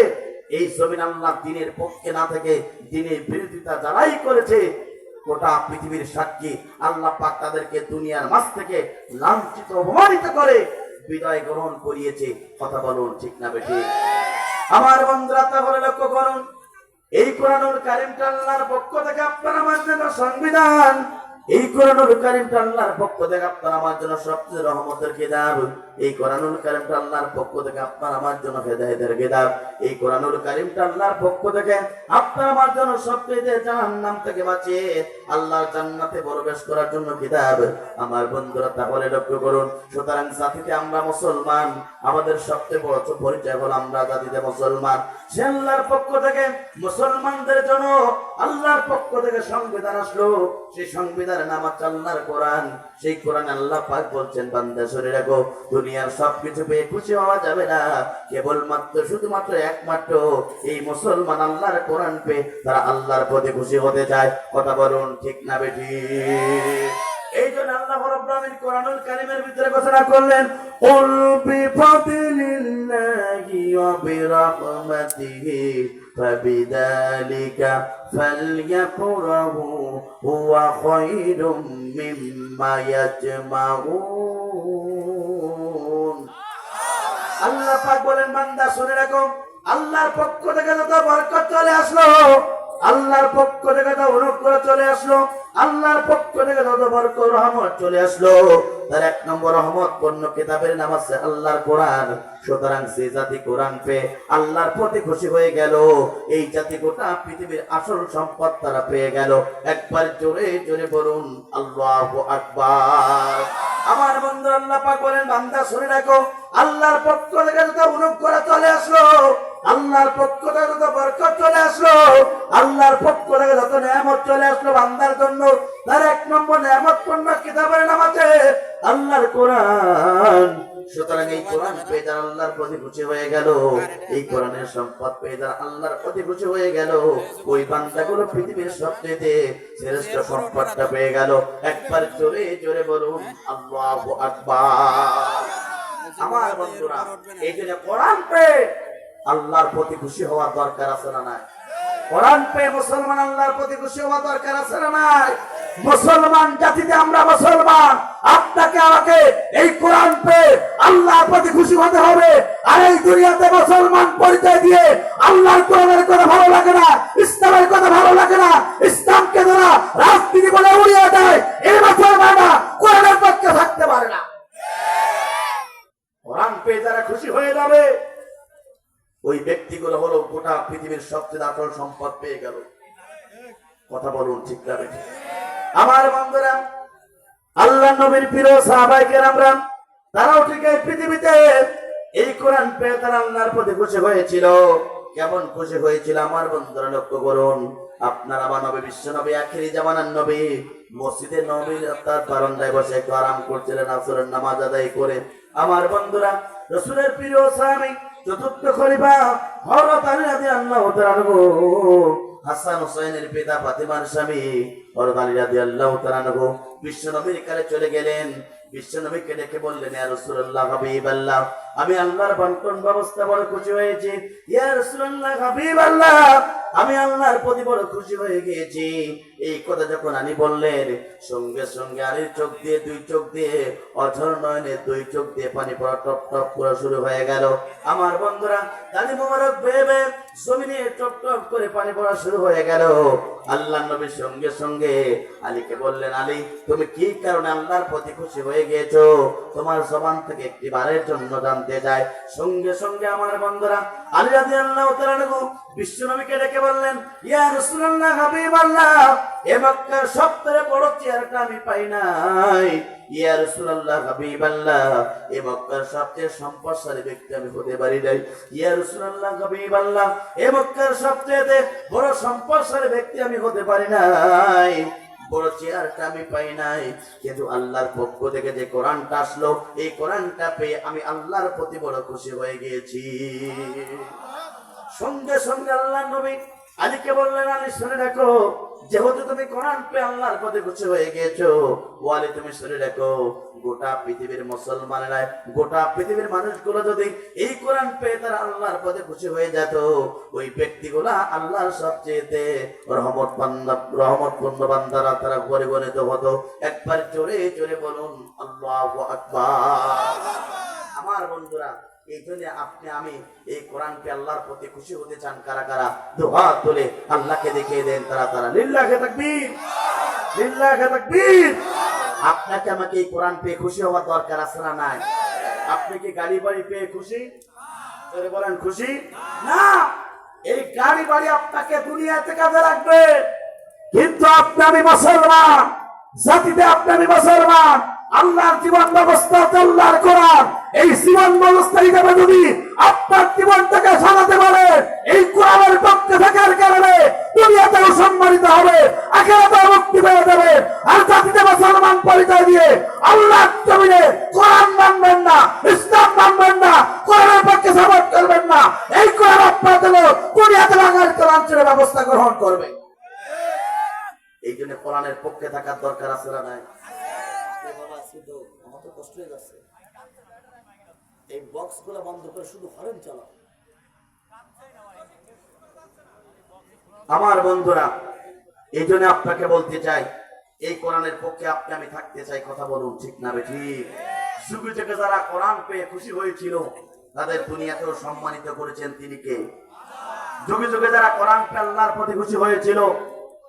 এই জমিন আল্লাহ দিনের পক্ষে না থেকে দিনের বিরোধিতা যারাই করেছে, গোটা পৃথিবীর সাক্ষী, আল্লাহ পাক তাদেরকে দুনিয়ার মাঝ থেকে লাঞ্ছিত অপমানিত করে বিদায় গ্রহণ করিয়েছে। কথা বলুন ঠিক না বেঠিক? আমার বন্ধুরা, তাহলে লক্ষ্য করুন, এই কোরআনুল কারীমটা আল্লাহর পক্ষ থেকে আপনার আমার জন্য সংবিধান। এই কোরআনুল কারীমটা আল্লাহর পক্ষ থেকে আপনার আমার জন্য সবচেয়ে রহমতের কিতাব। এই কোরআনুল কারীমটা আল্লাহর পক্ষ থেকে আপনার আমার জন্য হেদায়েতের কিতাব। এই কোরআনুল কারীমটা আল্লাহর পক্ষ থেকে আপনার আমার জন্য সবচেয়ে জাহান্নাম থেকে বাঁচিয়ে আল্লাহর জান্নাতে প্রবেশ করার জন্য কিতাব। আমার বন্ধুরা, তাহলে লক্ষ্য করুন, সুতরাং জাতিতে আমরা মুসলমান। আমাদের সবচেয়ে বড় পরিচয় হলো আমরা জাতিতে মুসলমান। সে আল্লাহর পক্ষ থেকে মুসলমানদের জন্য আল্লাহর পক্ষ থেকে সংবিধান আসলো। সেই সংবিধানের নাম হচ্ছে আল্লাহর কোরআন। সেই কোরআন আল্লাহ পাক বলছেন, বান্দা শুনে রাখো, দুনিয়ার সবকিছু পেয়ে খুশি হওয়া যাবে না। কেবলমাত্র শুধুমাত্র একমাত্র এই মুসলমান আল্লাহর কোরআন পেয়ে তারা আল্লাহর প্রতি খুশি হতে চায়। কথা বলুন ঠিক না বেঠিক? এই জন্য আল্লাহ রাব্বুল আলামিন কোরআনুল কারীমের ভিতরে ঘোষণা করলেন, কুল বিফাদলিল্লাহি ওয়া বিরাহমাতিহি ফাবিযালিকা ফালইফরাহু হুয়া খায়রুম মিম্মা ইয়াজমাউন। আল্লাহ পাক বলেন, বান্দা শুনে রাখো, আল্লাহর পক্ষ থেকে যত বরকত চলে আসলো, আল্লাহর পক্ষ থেকে যত অনুগ্রহ চলে আসলো, আল্লাহর পক্ষ থেকে যত বরকত রহমত চলে আসলো, তার এক নম্বর রহমত পূর্ণ কিতাবের নাম আছে আল্লাহর কোরআন। সুতরাং যে জাতি কোরআন পেয়ে আল্লাহর প্রতি খুশি হয়ে গেল, এই জাতি গোটা পৃথিবীর আসল সম্পদ তারা পেয়ে গেল। একবার জোরে জোরে বলুন আল্লাহু আকবার। আমার বন্ধু, আল্লাহ পাক বলেন, বান্দা শুনে রাখো, আল্লাহর পক্ষ থেকে যত অনুগ্রহ চলে আসলো, আল্লাহর পক্ষ থেকে যত বরকত চলে আসলো, আল্লাহর পক্ষ থেকে যত নিয়ামত চলে আসলো বান্দার জন্য, তার এক নম্বর নিয়ামত পূর্ণ কিতাবের নাম আছে আল্লাহর কোরআন। সুতরাং এই কোরআন পেয়ে যারা আল্লাহর প্রতি খুশি হয়ে গেল, এই কোরআনের সম্পদ পেয়ে যারা আল্লাহর প্রতি খুশি হয়ে গেল, ওই বান্দাগুলো পৃথিবীর সবচেয়ে শ্রেষ্ঠ সম্পদটা পেয়ে গেল। একবার জোরে জোরে বলুন আল্লাহু আকবার। আমার বন্ধুরা, এই জন্য কোরআন পেয়ে আল্লাহর প্রতি খুশি হওয়ার দরকার আছে না নাই? কোরআন পেয়ে মুসলমান আল্লাহর প্রতি খুশি হওয়ার দরকার আছে না নাই? মুসলমান জাতিতে আমরা মুসলমান, আপনাকে আমাকে এই কোরআন পেয়ে আল্লাহর প্রতি খুশি হতে হবে। আর এই দুনিয়াতে মুসলমান পরিচয় দিয়ে আল্লাহর কোরআনের কথা ভালো লাগে না, ইসলামের কথা ভালো লাগে না, ইসলামকে যারা রাজনীতি বলে উড়িয়ে দেয়, এই মুসলমানরা কোরআনের পক্ষে থাকতে পারে না। কোরআন পেয়ে যারা খুশি হয়ে যাবে, ওই ব্যক্তিগুলো হলো গোটা পৃথিবীর সবচেয়ে আসল সম্পদ পেয়ে গেল। কথা বলুন ঠিক না বেঠিক? আমার বন্ধুরা, আল্লাহ নবীর প্রিয় সাহাবায়ে কেরামরা তারাও ঠিক এই পৃথিবীতে এই কোরআন পেয়ে তারা আল্লাহর প্রতি খুশি হয়েছিল। কেমন খুশি হয়েছিল আমার বন্ধুরা লক্ষ্য করুন। আপনার আমার নবী, বিশ্ব নবী, আখিরি জামানার নবী মসজিদে নবীর তার বারান্দায় বসে একটু আরাম করছিলেন আসরের নামাজ আদায় করে। আমার বন্ধুরা, রাসূলের প্রিয় সাহাবী চতুর্থ খলিফা হযরত আলী রাদিয়াল্লাহু তাআলা আনহু, হাসান হুসাইনের পিতা ফাতিমার স্বামী হযরত আলী রাদিয়াল্লাহু তাআলা আনহু বিশ্ব নবীর কাছে চলে গেলেন। বিশ্ব নবীকে ডেকে বললেন, ইয়া রাসূলুল্লাহ, হাবিবাল্লাহ, আমি আল্লাহর বন্টন ব্যবস্থা বড় খুশি হয়েছি। ইয়া রাসূলুল্লাহ, হাবিবাল্লাহ, আমি আল্লাহর প্রতি বড় খুশি হয়ে গিয়েছি। এই কথা যখন আলী বললেন, সঙ্গে সঙ্গে আলীর চোখ দিয়ে, দুই চোখ দিয়ে, অঝর নয়নে দুই চোখ দিয়ে পানি পড়া টপ টপ পড়া শুরু হয়ে গেল। আমার বন্ধুরা, দাড়ি মোবারক বেয়ে বেয়ে জমিনে টপ টপ করে পানি পড়া শুরু হয়ে গেল। আল্লাহ নবী সঙ্গে সঙ্গে আলীকে বললেন, আলী, তুমি কি কারণে আল্লাহর প্রতি খুশি হয়ে গিয়েছো? তোমার জবান থেকে একটি বারের জন্য জানতে চাই। সঙ্গে সঙ্গে আমার বন্ধুরা, আলী রাদিয়াল্লাহু তাআলা আনহু বিশ্ব নবীকে ডেকে বললেন, ইয়া রাসূলুল্লাহ, হাবিবাল্লাহ, এ মক্কার সবথেকে বড় চেয়ারটা আমি পাই নাই। ইয়া রাসূলুল্লাহ, হাবিবাল্লাহ, এ মক্কার সবচেয়ে সম্পদশালী ব্যক্তি আমি হতে পারি নাই। ইয়া রাসূলুল্লাহ, হাবিবাল্লাহ, এ মক্কার সবচেয়ে বড় সম্পদশালী ব্যক্তি আমি হতে পারি নাই। বড় চেয়ারটা আমি পাই নাই, কিন্তু আল্লাহর পক্ষ থেকে যে কোরআনটা আসলো, এই কোরআনটা পেয়ে আমি আল্লাহর প্রতি বড় খুশি হয়ে গিয়েছি। সঙ্গে সঙ্গে আল্লাহ নবী আলীকে বললেন, আলী শুনে রাখো, যেহেতু তুমি কোরআন পেয়ে আল্লাহর প্রতি খুশি হয়ে গিয়েছো, ও আলী তুমি শুনে রাখো, গোটা পৃথিবীর মুসলমানেরা, গোটা পৃথিবীর মানুষগুলো যদি এই কোরআন পেয়ে তারা আল্লাহর প্রতি খুশি হয়ে যেত, ওই ব্যক্তিগুলা আল্লাহর সবচেয়ে রহমতপূর্ণ বান্দারা তারা ঘরে গণিত হতো। একবার জোরে জোরে বলুন আল্লাহু আকবার। আমার বন্ধুরা, এই জন্য আপনি আমি এই কোরআনকে আল্লাহর প্রতি খুশি হতে চান কারা কারা? দুহাত তুলে আল্লাহকে দেখিয়ে দেন তারা তারা। লিল্লাহি তাকবীর, লিল্লাহি তাকবীর। আপনাকে আমাকে এই কোরআন পেয়ে খুশি হওয়ার দরকার আছে না নাই? আপনি কি গাড়ি বাড়ি পেয়ে খুশি? জোরে বলেন খুশি না। এই গাড়ি বাড়ি আপনাকে দুনিয়াতে কাজে লাগবে, কিন্তু আপনি আমি মুসলমান জাতিতে, আপনি আমি মুসলমান, আল্লাহর জীবন ব্যবস্থা, আল্লাহর কোরআন, এই জীবন ব্যবস্থা হিসেবে যদি আপনার জীবনটাকে সাজাতে পারে, এই কোরআনের পক্ষে থাকার কারণে দুনিয়াতেও সম্মানিত হবে, আখিরাতেও মুক্তি পেয়ে যাবে। আর জাতিতে মুসলমান পরিচয় দিয়ে আল্লাহর জমিনে কোরআন মানবেন না, ইসলাম মানবেন না, কোরআনের পক্ষে সাপোর্ট করবেন না, এই কোরআন আপনার জন্য দুনিয়াতে বাঙালি কোরআনের ব্যবস্থা গ্রহণ করবে। এই জন্য কোরআনের পক্ষে থাকার দরকার আছে না নাই? আমার তো কষ্ট হয়ে যাচ্ছে, এই বক্স গুলো বন্ধ করে শুধু হরেন চালাও। আমার বন্ধুরা, এই জন্য আপনাকে বলতে চাই, এই কোরআনের পক্ষে আপনি আমি থাকতে চাই। কথা বলুন ঠিক না বেঠিক? যুগে যুগে যারা কোরআন পেয়ে খুশি হয়েছিল, তাদের দুনিয়াতেও সম্মানিত করেছেন তিনি কে? যুগে যুগে যারা কোরআন পেয়ে আল্লাহর প্রতি খুশি হয়েছিল,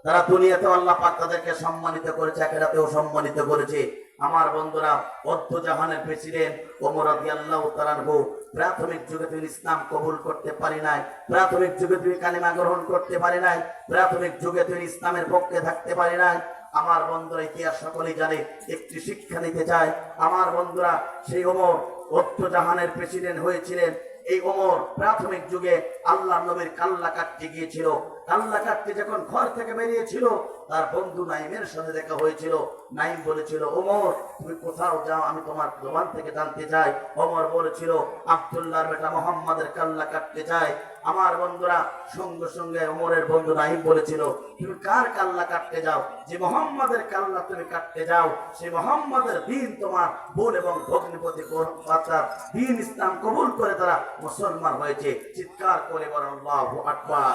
তারা দুনিয়াতেও আল্লাহ পাক তাদেরকে সম্মানিত করেছে, আখিরাতেও সম্মানিত করেছে। আমার বন্ধুরা, অর্ধ জাহানের প্রেসিডেন্ট ওমর রাদিয়াল্লাহু তাআলা আনহু প্রাথমিক যুগে তিনি ইসলাম কবুল করতে পারি নাই, প্রাথমিক যুগে তিনি কালিমা গ্রহণ করতে পারি নাই, প্রাথমিক যুগে তিনি ইসলামের পক্ষে থাকতে পারি নাই। আমার বন্ধুরা, ইতিহাস সকলেই জানে, একটি শিক্ষা নিতে চায়। আমার বন্ধুরা, সেই ওমর অর্ধ জাহানের প্রেসিডেন্ট হয়েছিলেন। এই ওমর প্রাথমিক যুগে আল্লাহ নবীর কাল্লা কাটতে গিয়েছিল। কাল্লা কাটতে যখন ঘর থেকে বেরিয়েছিল, তার বন্ধু নাইমের সাথে দেখা হয়েছিল। নাইম বলেছিল, ওমর তুমি কোথাও যাও, আমি তোমার জবান থেকে জানতে চাই। ওমর বলেছিল, আব্দুল্লাহর বেটা মোহাম্মদের কাল্লা কাটতে চাই। আমার বন্ধুরা, সঙ্গে সঙ্গে ওমরের বন্ধু নাইম বলেছিল, তুমি কার কাল্লা কাটতে যাও? যে মোহাম্মদের কাল্লা তুমি কাটতে যাও, সেই মোহাম্মদের দিন তোমার বোন এবং ভগ্নিপতি বাচ্চার দিন ইসলাম কবুল করে তারা মুসলমান হয়েছে। চিৎকার করে বলেন আল্লাহু আকবার।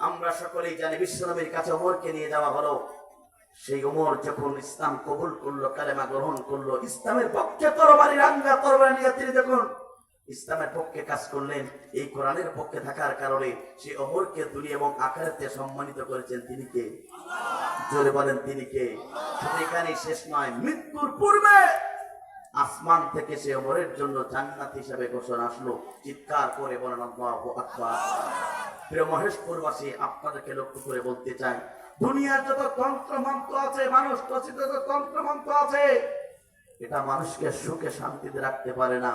আমরা সকলেই জানি, বিশ্বনবীর কাছে ওমরকে নিয়ে যাওয়া হলো। সেই ওমর যখন ইসলাম কবুল করলো, কালেমা গ্রহণ করলো, ইসলামের পক্ষে তরবারি রাঙ্গা তরবারি নিয়ে তিনি যখন ইসলামের পক্ষে কাজ করলেন, এই কোরআনের পক্ষে থাকার কারণে সেই ওমরকে দুনিয়া এবং আখিরাতে সম্মানিত করেছেন তিনি কে? জোরে বলেন তিনি কে? শুধু এখানেই শেষ নয়, মৃত্যুর পূর্বে আসমান থেকে সে ওমরের জন্য জান্নাত হিসেবে ঘোষণা আসলো। চিৎকার করে বলেন আল্লাহু আকবার। প্রিয় মহেশপুরবাসী, আপনাদেরকে লক্ষ্য করে বলতে চাই, দুনিয়ার যত তন্ত্র মন্ত্র আছে, মানুষ রচিত যত তন্ত্র মন্ত্র আছে, এটা মানুষকে সুখে শান্তিতে রাখতে পারে না।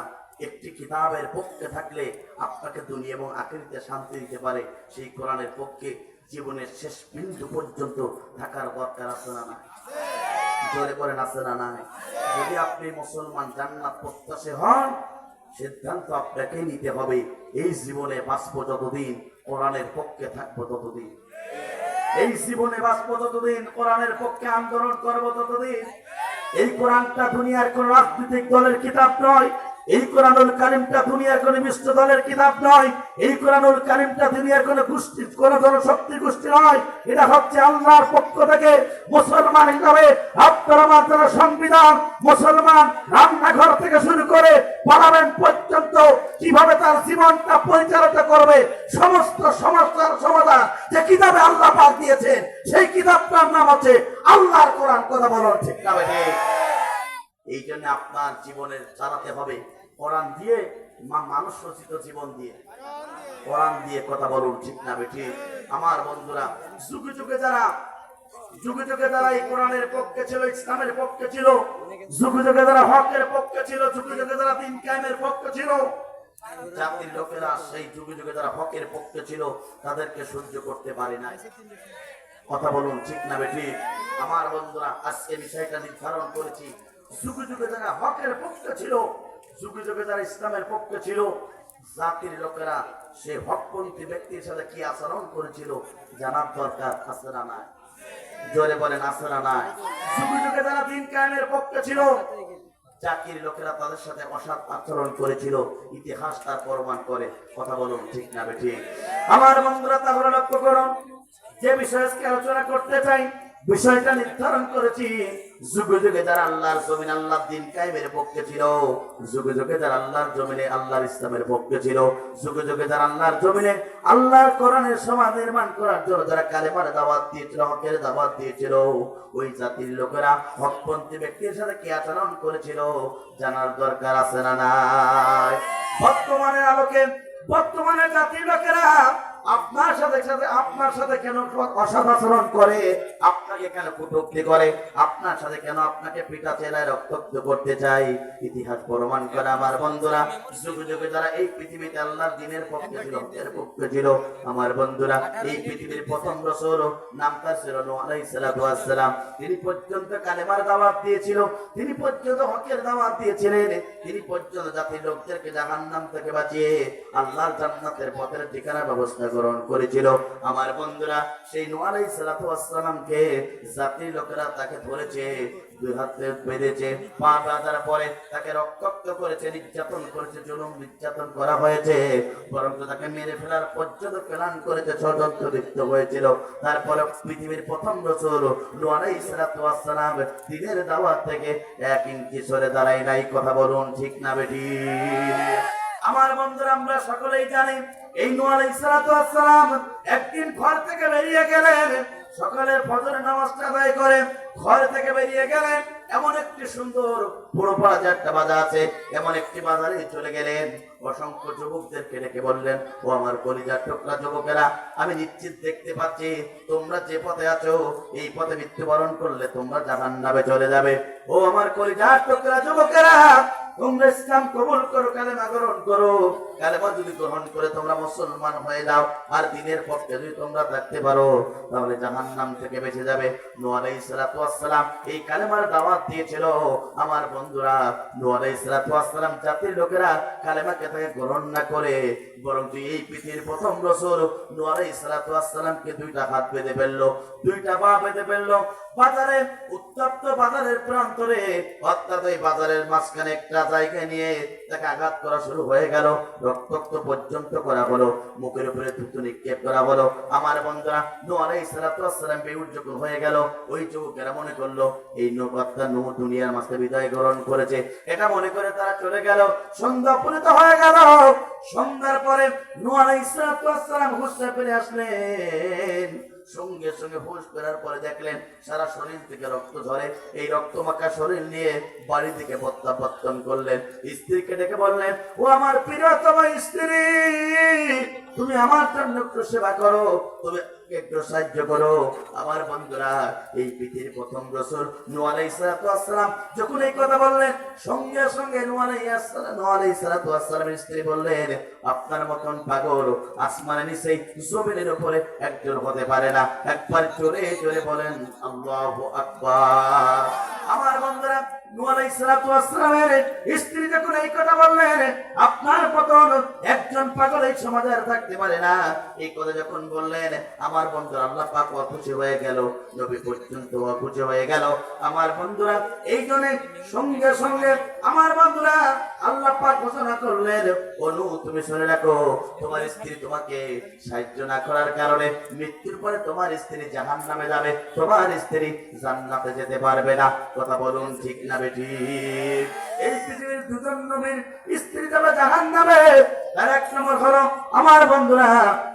একটি কিতাবের পক্ষে থাকলে আপনাকে দুনিয়া এবং আখিরাতে শান্তি দিতে পারে। সেই কোরআনের পক্ষে জীবনের শেষ বিন্দু পর্যন্ত থাকার দরকার আছে না নাই? জোরে করেন আছে না নাই? যদি আপনি মুসলমান জান্নাত প্রত্যাশী হন, সিদ্ধান্ত আপনাকে নিতে হবে, এই জীবনে বাঁচবো যতদিন, কোরআনের পক্ষে থাকবো ততদিন। এই জীবনে বাঁচবো যতদিন, কোরআনের পক্ষে আন্দোলন করবো ততদিন। এই কোরআনটা দুনিয়ার কোন রাজনৈতিক দলের কিতাব নয়। এই কোরআনুল কারিমটা দুনিয়ার কোন মিশ্র দলের কিতাব নয়। এই কোরআনুল কারিমটা দুনিয়ার কোন গোষ্ঠী, কোন জনশক্তি গোষ্ঠী নয়। এটা হচ্ছে আল্লাহর পক্ষ থেকে মুসলমান হিসাবে আপনারা মাত্র সংবিধান, মুসলমান রান্নাঘর থেকে শুরু করে পার্লামেন্ট পর্যন্ত কিভাবে তার জীবনটা পরিচালিত করবে, সমস্ত সমস্যার সমাধান যে কিতাবে আল্লাহ পাক দিয়েছেন, সেই কিতাবটার নাম হচ্ছে আল্লাহর কোরআন। কথা বলুন ঠিক না ভাই? এই জন্য আপনার জীবনের চালাতে হবে কোরআন দিয়ে, মানুষ রচিত জীবন দিয়ে, কোরআন দিয়ে। কথা বলুন ঠিক না বেঠি? আমার বন্ধুরা, যুগে যুগে যারা এই কোরআনের পক্ষে ছিল, ইসলামের পক্ষে ছিল, যুগে যুগে যারা হকের পক্ষে ছিল, যুগে যুগে যারা দ্বীন কায়েমের পক্ষে ছিল, জাতির লোকেরা সেই যুগে যুগে যারা হকের পক্ষে ছিল তাদেরকে সহ্য করতে পারে না। কথা বলুন ঠিক না বেঠি? আমার বন্ধুরা, আজকে বিষয়টা নির্ধারণ করেছি, যুগে যুগে যারা হকের পক্ষে ছিল, যুগে যুগে যারা ইসলামের পক্ষে ছিল, জাতির লোকেরা সে হকপন্থী ব্যক্তির সাথে কি আচরণ করেছিল জানার দরকার আছে না নাই? জোরে বলেন আছে না নাই? যুগে যুগে যারা দ্বীন কায়েমের পক্ষে ছিল, জাতির লোকেরা তাদের সাথে অসৎ আচরণ করেছিল, ইতিহাস তার প্রমাণ করে। কথা বলুন ঠিক না বেঠি? আমার বন্ধুরা, তাহলে লক্ষ্য করুন, যে বিষয়ে আজকে আলোচনা করতে চাই, বিষয়টা নির্ধারণ করেছি, যুগে যুগে যারা আল্লাহর জমিনে আল্লাহর দ্বীন কায়েমের পক্ষে ছিল, যুগে যুগে যারা আল্লাহর জমিনে আল্লাহর ইসলামের পক্ষে ছিল, যুগে যুগে যারা আল্লাহর জমিনে আল্লাহর কোরআনের সমাজ নির্মাণ করার জন্য যারা কালেমার দাওয়াত দিয়েছিল, হকের দাওয়াত দিয়েছিল, ওই জাতির লোকেরা হকপন্থী ব্যক্তির সাথে কি আচরণ করেছিল জানার দরকার আছে না নাই? বর্তমানের আলোকে বর্তমানে জাতির লোকেরা আপনার সাথে কেন অসৎ আচরণ করে, আপনাকে কেন কটূক্তি করে, আপনার সাথে কেন আপনাকে পিটা চেলায় রক্তাক্ত করতে চাই, ইতিহাস প্রমাণ করে। আমার বন্ধুরা, যুগে যুগে যারা এই পৃথিবীতে আল্লাহর দ্বীনের পক্ষে ছিল, হকের পক্ষে ছিল, আমার বন্ধুরা, এই পৃথিবীর প্রথম রাসূল নাম তার ছিল নূহ আলাইহিস সালাতু ওয়াস সালাম। তিনি পর্যন্ত কালেমার দাওয়াত দিয়েছিল, তিনি পর্যন্ত হকের দাওয়াত দিয়েছিলেন, তিনি পর্যন্ত জাতির লোকদেরকে জাহান্নাম থেকে বাঁচিয়ে আল্লাহর জান্নাতের পথের ঠিকানার ব্যবস্থা গ্রহণ করেছিল। আমার বন্ধুরা, সেই নূহ আলাইহিস সালাতু ওয়াস সালামকে জাতির লোকেরা তাকে ধরেছে, দুই হাতে বেঁধেছে, পা বাঁধার পরে তাকে রক্তাক্ত করেছে, নির্যাতন করেছে, জুলুম নির্যাতন করা হয়েছে, বরং তাকে মেরে ফেলার পর্যন্ত প্ল্যান করেছে, ষড়যন্ত্র লিপ্ত হয়েছিল। তারপরে পৃথিবীর প্রথম রাসূল নূহ আলাইহিস সালাতু ওয়াস সালাম দ্বীনের দাওয়াত থেকে 1 ইঞ্চি সরে দাঁড়ায় নাই। কথা বলুন ঠিক না বেটি? আমার বন্ধুরা, আমরা সকলেই জানি এই নূহ আলাইহিস সালাতু ওয়াস সালাম একদিন ঘর থেকে বেরিয়ে গেলেন, সকালের ফজরের নামাজটা আদায় করে ঘর থেকে বেরিয়ে গেলেন। এমন একটি সুন্দর বড় পাড়া যে একটা বাজার আছে, এমন একটি বাজারে চলে গেলেন। অসংখ্য যুবকদেরকে ডেকে বললেন, ও আমার কলিজার টুকরা যুবকেরা, আমি নিশ্চিত দেখতে পাচ্ছি তোমরা যে পথে আছো, এই পথে মৃত্যুবরণ করলে তোমরা জাহান্নামে চলে যাবে। ও আমার কলিজার টুকরা যুবকেরা, তোমরা ইসলাম কবুল করো, কালেমা গ্রহণ করো। কালেমা যদি গ্রহণ করে তোমরা মুসলমান হয়ে যাও, আর দ্বীনের পক্ষে যদি তোমরা থাকতে পারো, তাহলে জাহান্নাম থেকে বেঁচে যাবে। নূহ আলাইহিস সালাতু ওয়াস সালাম এই কালেমার দাওয়াত দিয়েছিল। আমার বন্ধুরা, নূহ আলাইহিস সালাতু ওয়াস সালাম জাতির লোকেরা কালেমাকে তাকে গ্রহণ না করে, বরং এই পৃথিবীর প্রথম রাসূল নূহ আলাইহিস সালাতু ওয়াস সালামকে দুইটা হাত বেঁধে ফেললো, দুইটা পা বেঁধে ফেললো। বাজারে, উত্তপ্ত বাজারের প্রান্তরে, অর্থাৎ ওই বাজারের মাঝখানে একটা জায়গায় নিয়ে তাকে আঘাত করা শুরু হয়ে গেল, রক্তাক্ত পর্যন্ত করা হলো, মুখের উপরে থুতু নিক্ষেপ করা হলো। আমার বন্ধুরা, নূহ আলাইহিস সালাতু ওয়াস সালাম বেহুশ যখন হয়ে গেল, ওই যুবকেরা মনে করলো এই নূহ দুনিয়ার মাঝে বিদায় গ্রহণ করেছে, এটা মনে করে তারা চলে গেল। সন্ধ্যা উপনীত হয়ে গেল। সন্ধ্যার পরে নূহ আলাইহিস সালাতু ওয়াস সালাম হুঁশে ফিরে আসলেন। সঙ্গে সঙ্গে হুঁশ ফেরার পরে দেখলেন সারা শরীর থেকে রক্ত ঝরে। এই রক্তমাখা শরীর নিয়ে বাড়ি থেকে প্রত্যাবর্তন করলেন। স্ত্রীকে ডেকে বললেন, ও আমার প্রিয়তম স্ত্রী, তুমি আমার জন্য একটু সেবা করো, তুমি একটু সাহায্য করো। আমার বন্ধুরা, এই পৃথিবীর প্রথম রাসূল নূহ আলাইহিস সালাম যখন এই কথা বললেন, সঙ্গে সঙ্গে নূহ আলাইহিস সালামের স্ত্রী বললেন, আপনার মতন পাগল আসমানের নিচে জমিনের উপরে একজন হতে পারে না। একবার জোরে জোরে বলেন আল্লাহু আকবার। আমার বন্ধুরা, নূহ আলাইহিস সালামের স্ত্রী যখন এই কথা বললেন, আপনার মতন একজন পাগল এই সমাজে আর থাকতে পারে না, এই কথা যখন বললেন, আমার বন্ধুরা আল্লাহ পাক অখুশি হয়ে গেল, নবী পর্যন্ত অখুশি হয়ে গেল। আমার বন্ধুরা, এই জন্য সঙ্গে সঙ্গে আমার বন্ধুরা আল্লাহ পাক ঘোষণা করলেন, ও নূহ তুমি শুনে রাখো, তোমার স্ত্রী তোমাকে সাহায্য না করার কারণে মৃত্যুর পরে তোমার স্ত্রী জাহান্নামে যাবে, তোমার স্ত্রী জান্নাতে যেতে পারবে না। কথা বলুন ঠিক না বেঠিক? এই পৃথিবীর দুজন নবীর স্ত্রী যাবে জাহান্নামে, তার এক নম্বর হলো আমার বন্ধুরা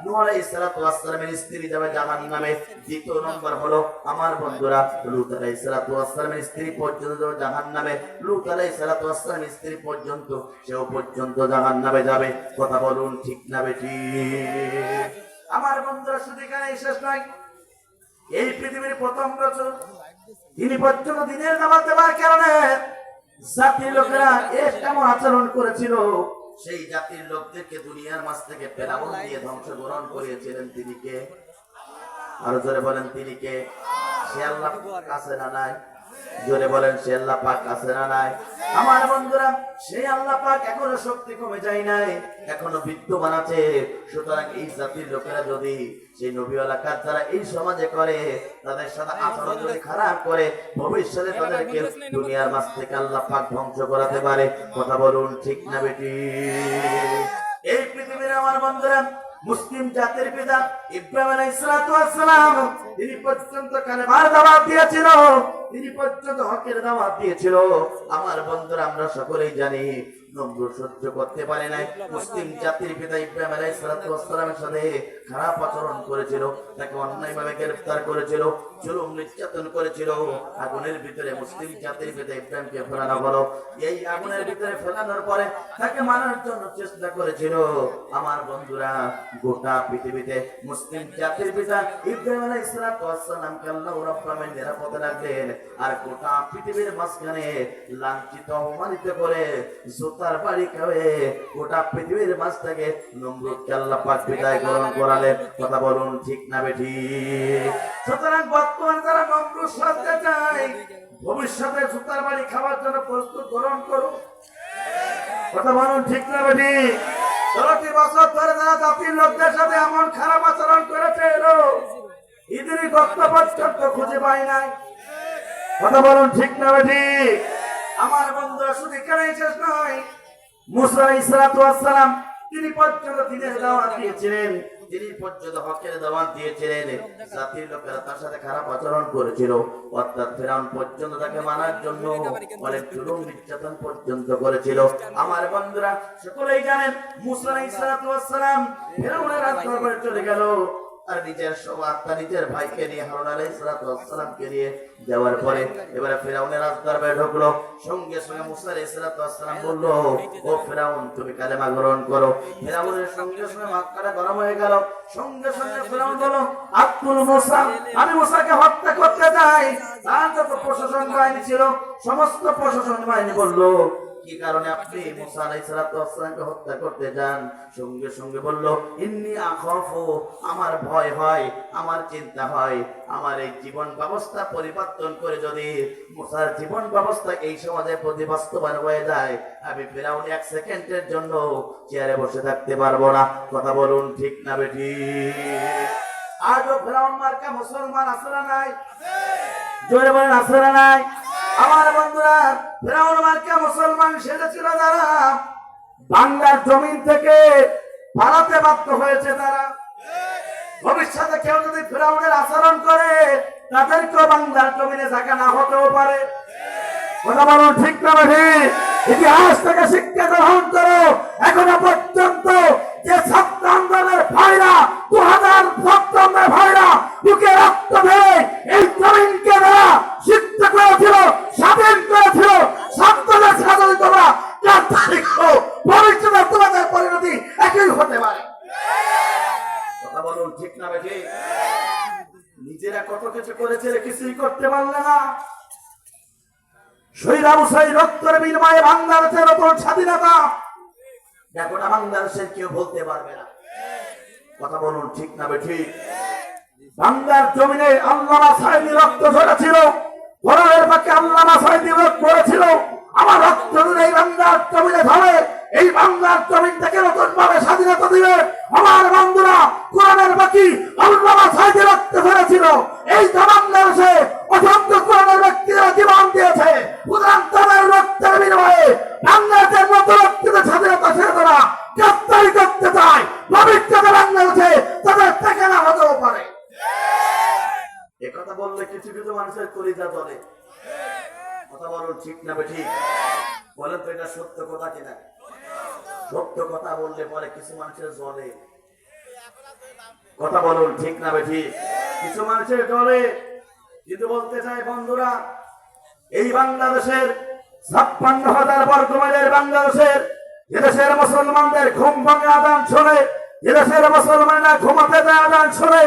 নূহ আলাইহিস সালামের স্ত্রী যাবে জাহান্নামে। দ্বিতীয় নম্বর হলো আমার বন্ধুরা লূত আলাইহিস সালামের স্ত্রী পর্যন্ত যাবে জাহান্নামে। লূত আলাইহিস সালামের স্ত্রী পর্যন্ত, সেও পর্যন্ত জাহান্নামে যাবে। কথা বলুন ঠিক না বেঠিক? আমার বন্ধুরা, শুধু এখানে শেষ নয়, এই পৃথিবীর প্রথম রাসূল তিনি পর্যন্ত দিনের দাওয়াত দেওয়ার কারণে জাতির লোকেরা এমন আচরণ করেছিল, সেই জাতির লোকদেরকে দুনিয়ার মাঝ থেকে ফেরাউন দিয়ে ধ্বংসগ্রহণ করিয়েছিলেন। তিনি কে? আরো জোরে বলেন তিনি কে? সে আল্লাহ কাছে না নাই? জোরে বলেন সে আল্লাহ পাক আছে না নাই? আমার বন্ধুরা, সেই আল্লাহ পাক এখনো শক্তি কমে যায় নাই, এখনো বিদ্যমান আছে। সুতরাং এই জাতির লোকেরা যদি সেই নবীওয়ালা কাজ যারা এই সমাজে করে, তাদের সাথে আচরণ যদি খারাপ করে, ভবিষ্যতে তাদেরকে দুনিয়ার মাঝ থেকে আল্লাহ পাক ধ্বংস করাতে পারে। কথা বলুন ঠিক না বেটি? এই পৃথিবীর আমার বন্ধুরা মুসলিম জাতির পিতা ইব্রাহিম আলাইহিস সালাম তিনি পর্যন্ত কালেমার দাওয়াত দিয়েছিল, তিনি পর্যন্ত হকের দাওয়াত দিয়েছিল। আমার বন্ধুরা, আমরা সকলেই জানি নমরুদ সহ্য করতে পারে নাই, মুসলিম জাতির পিতা ইব্রাহিম আলাইহিস সালামের সাথে খারাপ আচরণ করেছিল, তাকে অন্যায়ভাবে গ্রেফতার করেছিল, জুলুম নির্যাতন করেছিল। আগুনের ভিতরে মুসলিম জাতির পিতা ইব্রাহিমকে ফেলানো হলো। এই আগুনের ভিতরে ফেলানোর পরে তাকে মারার জন্য চেষ্টা করেছিল। আমার বন্ধুরা, গোটা পৃথিবীতে মুসলিম জাতির পিতা ইব্রাহিম আলাইহিস সালামকে আল্লাহ রাব্বুল আলামিন নিরাপদে রাখলেন, আর গোটা পৃথিবীর মাঝখানে লাঞ্ছিত অপমানিত করে জুতার বাড়ি খাওয়ে গোটা পৃথিবীর মাঝ থেকে নমরুদকে আল্লাহ পাক বিদায় গ্রহণ করালেন। কথা বলুন ঠিক না বেঠিক? সুতরাং বর্তমানে যারা নমরুদ সাজতে চায়, ভবিষ্যতে জুতার বাড়ি খাওয়ার জন্য প্রস্তুত গ্রহণ করুন। কথা বলুন ঠিক না বেঠিক? ১৩টি বছর ধরে যারা জাতির লোকদের সাথে এমন খারাপ আচরণ করেছে, ইদিরই গর্ত পর্যন্ত খুঁজে পায় নাই। কথা বলুন ঠিক না বেঠিক? আমার বন্ধুরা, শুধু এখানেই শেষ নয়, মুসা আলাইহিস সালাম তিনি পর্যন্ত দিনের দাওয়াত দিয়েছিলেন, তিনি পর্যন্ত হকের দাওয়াত দিয়েছিলেন। জাতির লোকেরা তার সাথে খারাপ আচরণ করেছিল, অর্থাৎ ফেরাউন পর্যন্ত তাকে মানার জন্য অনেক জুলুম নির্যাতন পর্যন্ত করেছিল। আমার বন্ধুরা, সকলেই জানেন মুসা আলাইহিস সালাম ফেরাউনের রাজদরবারে চলে গেল, আর নিজের সবাত্তা নিজের ভাইকে নিয়ে, হারুন আলাইহিস সালামকে নিয়ে যাওয়ার পরে এবারে ফেরাউনের রাজদরবারে ঢুকলো। সঙ্গে সঙ্গে মুসা আলাইহিস সালাম বলল, ও ফেরাউন, তুমি কালেমা গ্রহণ করো। ফেরাউনের সঙ্গে সঙ্গে মাথাটা গরম হয়ে গেল। সঙ্গে সঙ্গে ফেরাউন বলল, আব্দুল মুসা, আমি মুসাকে হত্যা করতে চাই। তার যত প্রশাসন বাহিনী ছিল সমস্ত প্রশাসন বাহিনী বলল, কি কারণে আপনি মুসা আলাইহিস সালামকে হত্যা করতে যান? সঙ্গে সঙ্গে বলল, ইন্নী আখাফু, আমার ভয় হয়, আমার চিন্তা হয়, আমার এই জীবন ব্যবস্থা পরিবর্তন করে যদি মুসার জীবন ব্যবস্থা এই সমাজে প্রতি বাস্তবায়ন হয়ে যায়, আমি ফেরাউন 1 সেকেন্ডের জন্য চেয়ারে বসে থাকতে পারবো না। কথা বলুন ঠিক না বেঠিক? আজও ফেরাউন মার্কা মুসলমান আছে না নাই? জোরে বলেন আছে না নাই? আমার বন্ধুরা, ফেরাউন মার্কা মুসলমান সেজেছিল যারা, বাংলার জমিন থেকে পালাতে বাধ্য হয়েছে তারা। ভবিষ্যতে কেউ যদি ফেরাউনের আচরণ করে, তাদেরকেও বাংলার জমিনে জায়গা না হতেও পারে। কথা বলুন ঠিক না বেঠিক? ইতিহাস থেকে শিক্ষা গ্রহণ করো। এখনো পর্যন্ত যে ছাত্র আন্দোলনের ভাইরা, 2017 ভাইরা বুকে রক্ত ঢেলে এই জমিনকে তারা শিক্ষা করেছিল, স্বাধীন করেছিল, ছাত্রদের স্বাধীন করা, তার তারিখ ভবিষ্যতে তোমাদের পরিণতি একই হতে পারে। না বেঠি? নিজেরা কত কিছু করেছে, কিছুই করতে পারলে না। শৈরাবুসাই রক্তের বিনিময়ে বাংলাদেশের নতুন স্বাধীনতা, দেখো না বাংলাদেশের কেউ বলতে পারবে না। কথা বলুন ঠিক না বেঠি? বাংলার জমিনে আল্লামা সাঈদী রক্ত ঝরেছিল, কোরআনের পাকে আল্লামা সাঈদী রক্ত পড়েছিল। আমার রক্ত যদি এই বাংলার জমিনে ঝরে, এই বাংলার জমিন থেকে নতুন ভাবে স্বাধীনতা দিবে আমার বন্ধুরা। কোরআনের বাকি আল্লামা সাঈদী রক্ত ঝরেছিল। এই বাংলাদেশে অসংখ্য কোরআনের ব্যক্তিরা জীবন দিয়েছে। উদাহরণের রক্তের বিনিময়ে বাংলাদেশের নতুন রক্তের স্বাধীনতা চেতনা গ্রেফতারি করতে চায়। ভবিষ্যতে বাংলাদেশে তাদের ঠিকানা হতেও পারে। একথা বললে কিছু কিছু মানুষের কলিজা জ্বলে। কথা বলুন ঠিক না বেঠিক? বলেন তো এটা সত্য কথা কিনা? সত্য কথা বললে পরে কিছু মানুষের জ্বলে। কথা বলুন ঠিক না বেঠিক? কিছু মানুষের জ্বলে। কিন্তু বলতে চাই বন্ধুরা, এই বাংলাদেশের 56,000 বর্গ মাইলের বাংলাদেশের এদেশের মুসলমানদের ঘুম ভাঙে আজান শোনে, এদেশের মুসলমানরা ঘুমাতে যায় আজান শোনে।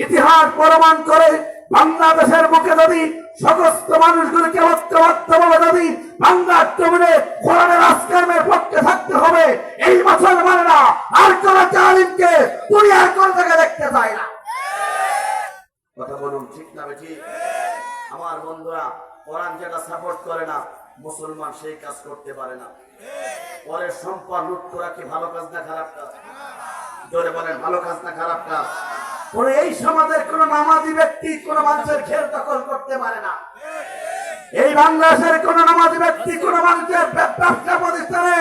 ইতিহাস প্রমাণ করে বাংলাদেশের বুকে যদি সমস্ত মানুষগুলিকে ঐক্যবদ্ধভাবে যদি বাংলার জমিনে কোরআনের রাজকর্মের পক্ষে থাকতে হবে, এই মুসলমানেরা আর কোন জালিমকে দুনিয়ার কোন জায়গায় দেখতে চায় না। কথা বলুন ঠিক না বেঠিক? আমার বন্ধুরা, কোরআন যেটা সাপোর্ট করে না, মুসলমান সেই কাজ করতে পারে না। পরের সম্পদ লুট করা কি ভালো কাজ না খারাপ কাজ? জোরে বলেন, ভালো কাজ না খারাপ কাজ? পরে এই সমাজের কোন নামাজি ব্যক্তি কোন মানুষের ঘের দখল করতে পারে না। এই বাংলাদেশের কোন নামাজি ব্যক্তি কোন মানুষের ব্যবসা প্রতিষ্ঠানে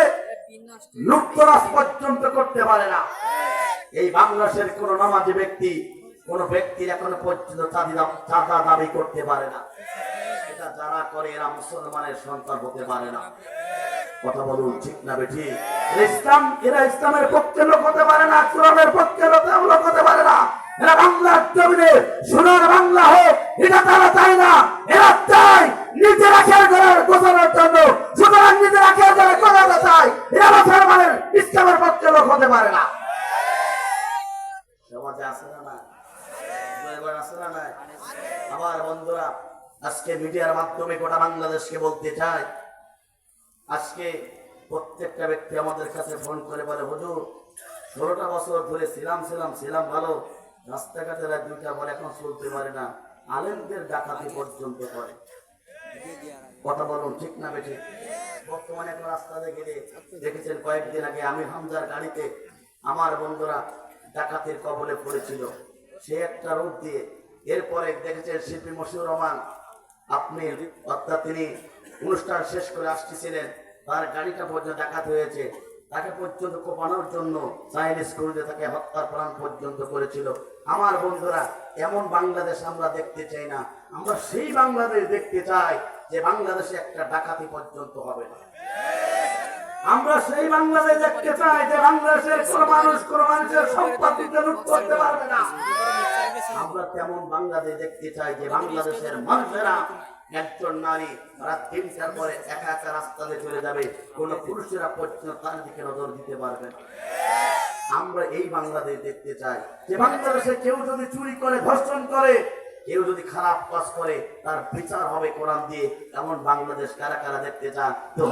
লুটতরাজ পর্যন্ত করতে পারে না। এই বাংলাদেশের কোন নামাজি ব্যক্তি কোন ব্যক্তির এখনো পর্যন্ত চাঁদা দাবি করতে পারে না। এটা যারা করে এরা মুসলমানের সন্তান হতে পারে না। কথা বলুন ঠিক না বেঠি? এরা ইসলামের পক্ষে লোক হতে পারে না, কোরআনের পক্ষে লোক হতে পারে না। এরা বাংলার জমিনে সোনার বাংলা হোক, এটা তারা চায় না। এরা চায় নিজের আখের ঘরের গোছানোর জন্য। সুতরাং নিজের আখের ঘরে গোছাতে চায়। এরা মুসলমানের ইসলামের পক্ষে লোক হতে পারে না। সমাজে আছে না না? আছে না না? আমার বন্ধুরা, আজকে মিডিয়ার মাধ্যমে গোটা বাংলাদেশকে বলতে চাই, আজকে প্রত্যেকটা ব্যক্তি আমাদের কাছে ফোন করে বলে, হুজুর 16টা বছর ধরে ছিলাম ভালো, রাস্তাঘাটে রাত 2টা বলে এখন চলতে পারে না, আলেমদের ডাকাতি পর্যন্ত করে। কথা বলুন ঠিক না বেঠি? বর্তমানে এখন রাস্তাতে গেলে দেখেছেন, কয়েকদিন আগে আমি হামজার গাড়িতে আমার বন্ধুরা ডাকাতির কবলে পড়েছিল, সে একটা রূপ দিয়ে। এরপরে দেখেছেন শিল্পী মশিউর রহমান, আপনি অর্থাৎ তিনি অনুষ্ঠান শেষ করে আসতেছিলেন, তার গাড়িটা পর্যন্ত ডাকাত হয়েছে, তাকে পর্যন্ত কোপানোর জন্য চাইনিজ করে তাকে হত্যার প্রাণ পর্যন্ত করেছিল। আমার বন্ধুরা, এমন বাংলাদেশ আমরা দেখতে চাই না। আমরা সেই বাংলাদেশ দেখতে চাই যে বাংলাদেশে একটা ডাকাতি পর্যন্ত হবে না। আমরা সেই বাংলাদেশ দেখতে চাই যে বাংলাদেশের কোন মানুষের সম্পদ লুট করতে পারবে না। আমরা তেমন বাংলাদেশ দেখতে চাই যে বাংলাদেশের মানুষেরা, একজন নারী রাত 3টার পরে একা একা রাস্তাতে চলে যাবে, কোন পুরুষেরা পর্যন্ত তার দিকে নজর দিতে পারবে না। আমরা এই বাংলাদেশ দেখতে চাই যে বাংলাদেশে কেউ যদি চুরি করে, ধর্ষণ করে, কেউ যদি খারাপ কাজ করে, তার বিচার হবে কোরআন দিয়ে। এমন বাংলাদেশ কারা কারা দেখতে চান? তো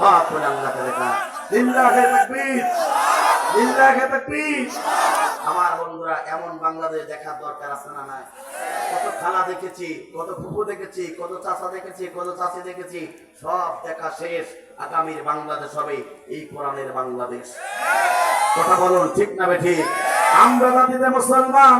আমার বন্ধুরা, এমন বাংলাদেশ দেখার দরকার আছে না নাই? কত খালা দেখেছি, কত ফুফু দেখেছি, কত চাচা দেখেছি, কত চাচি দেখেছি, সব দেখা শেষ। আগামীর বাংলাদেশ হবে এই কোরআনের বাংলাদেশ। কথা বলুন ঠিক না বেঠি? আমরা জাতিতে মুসলমান,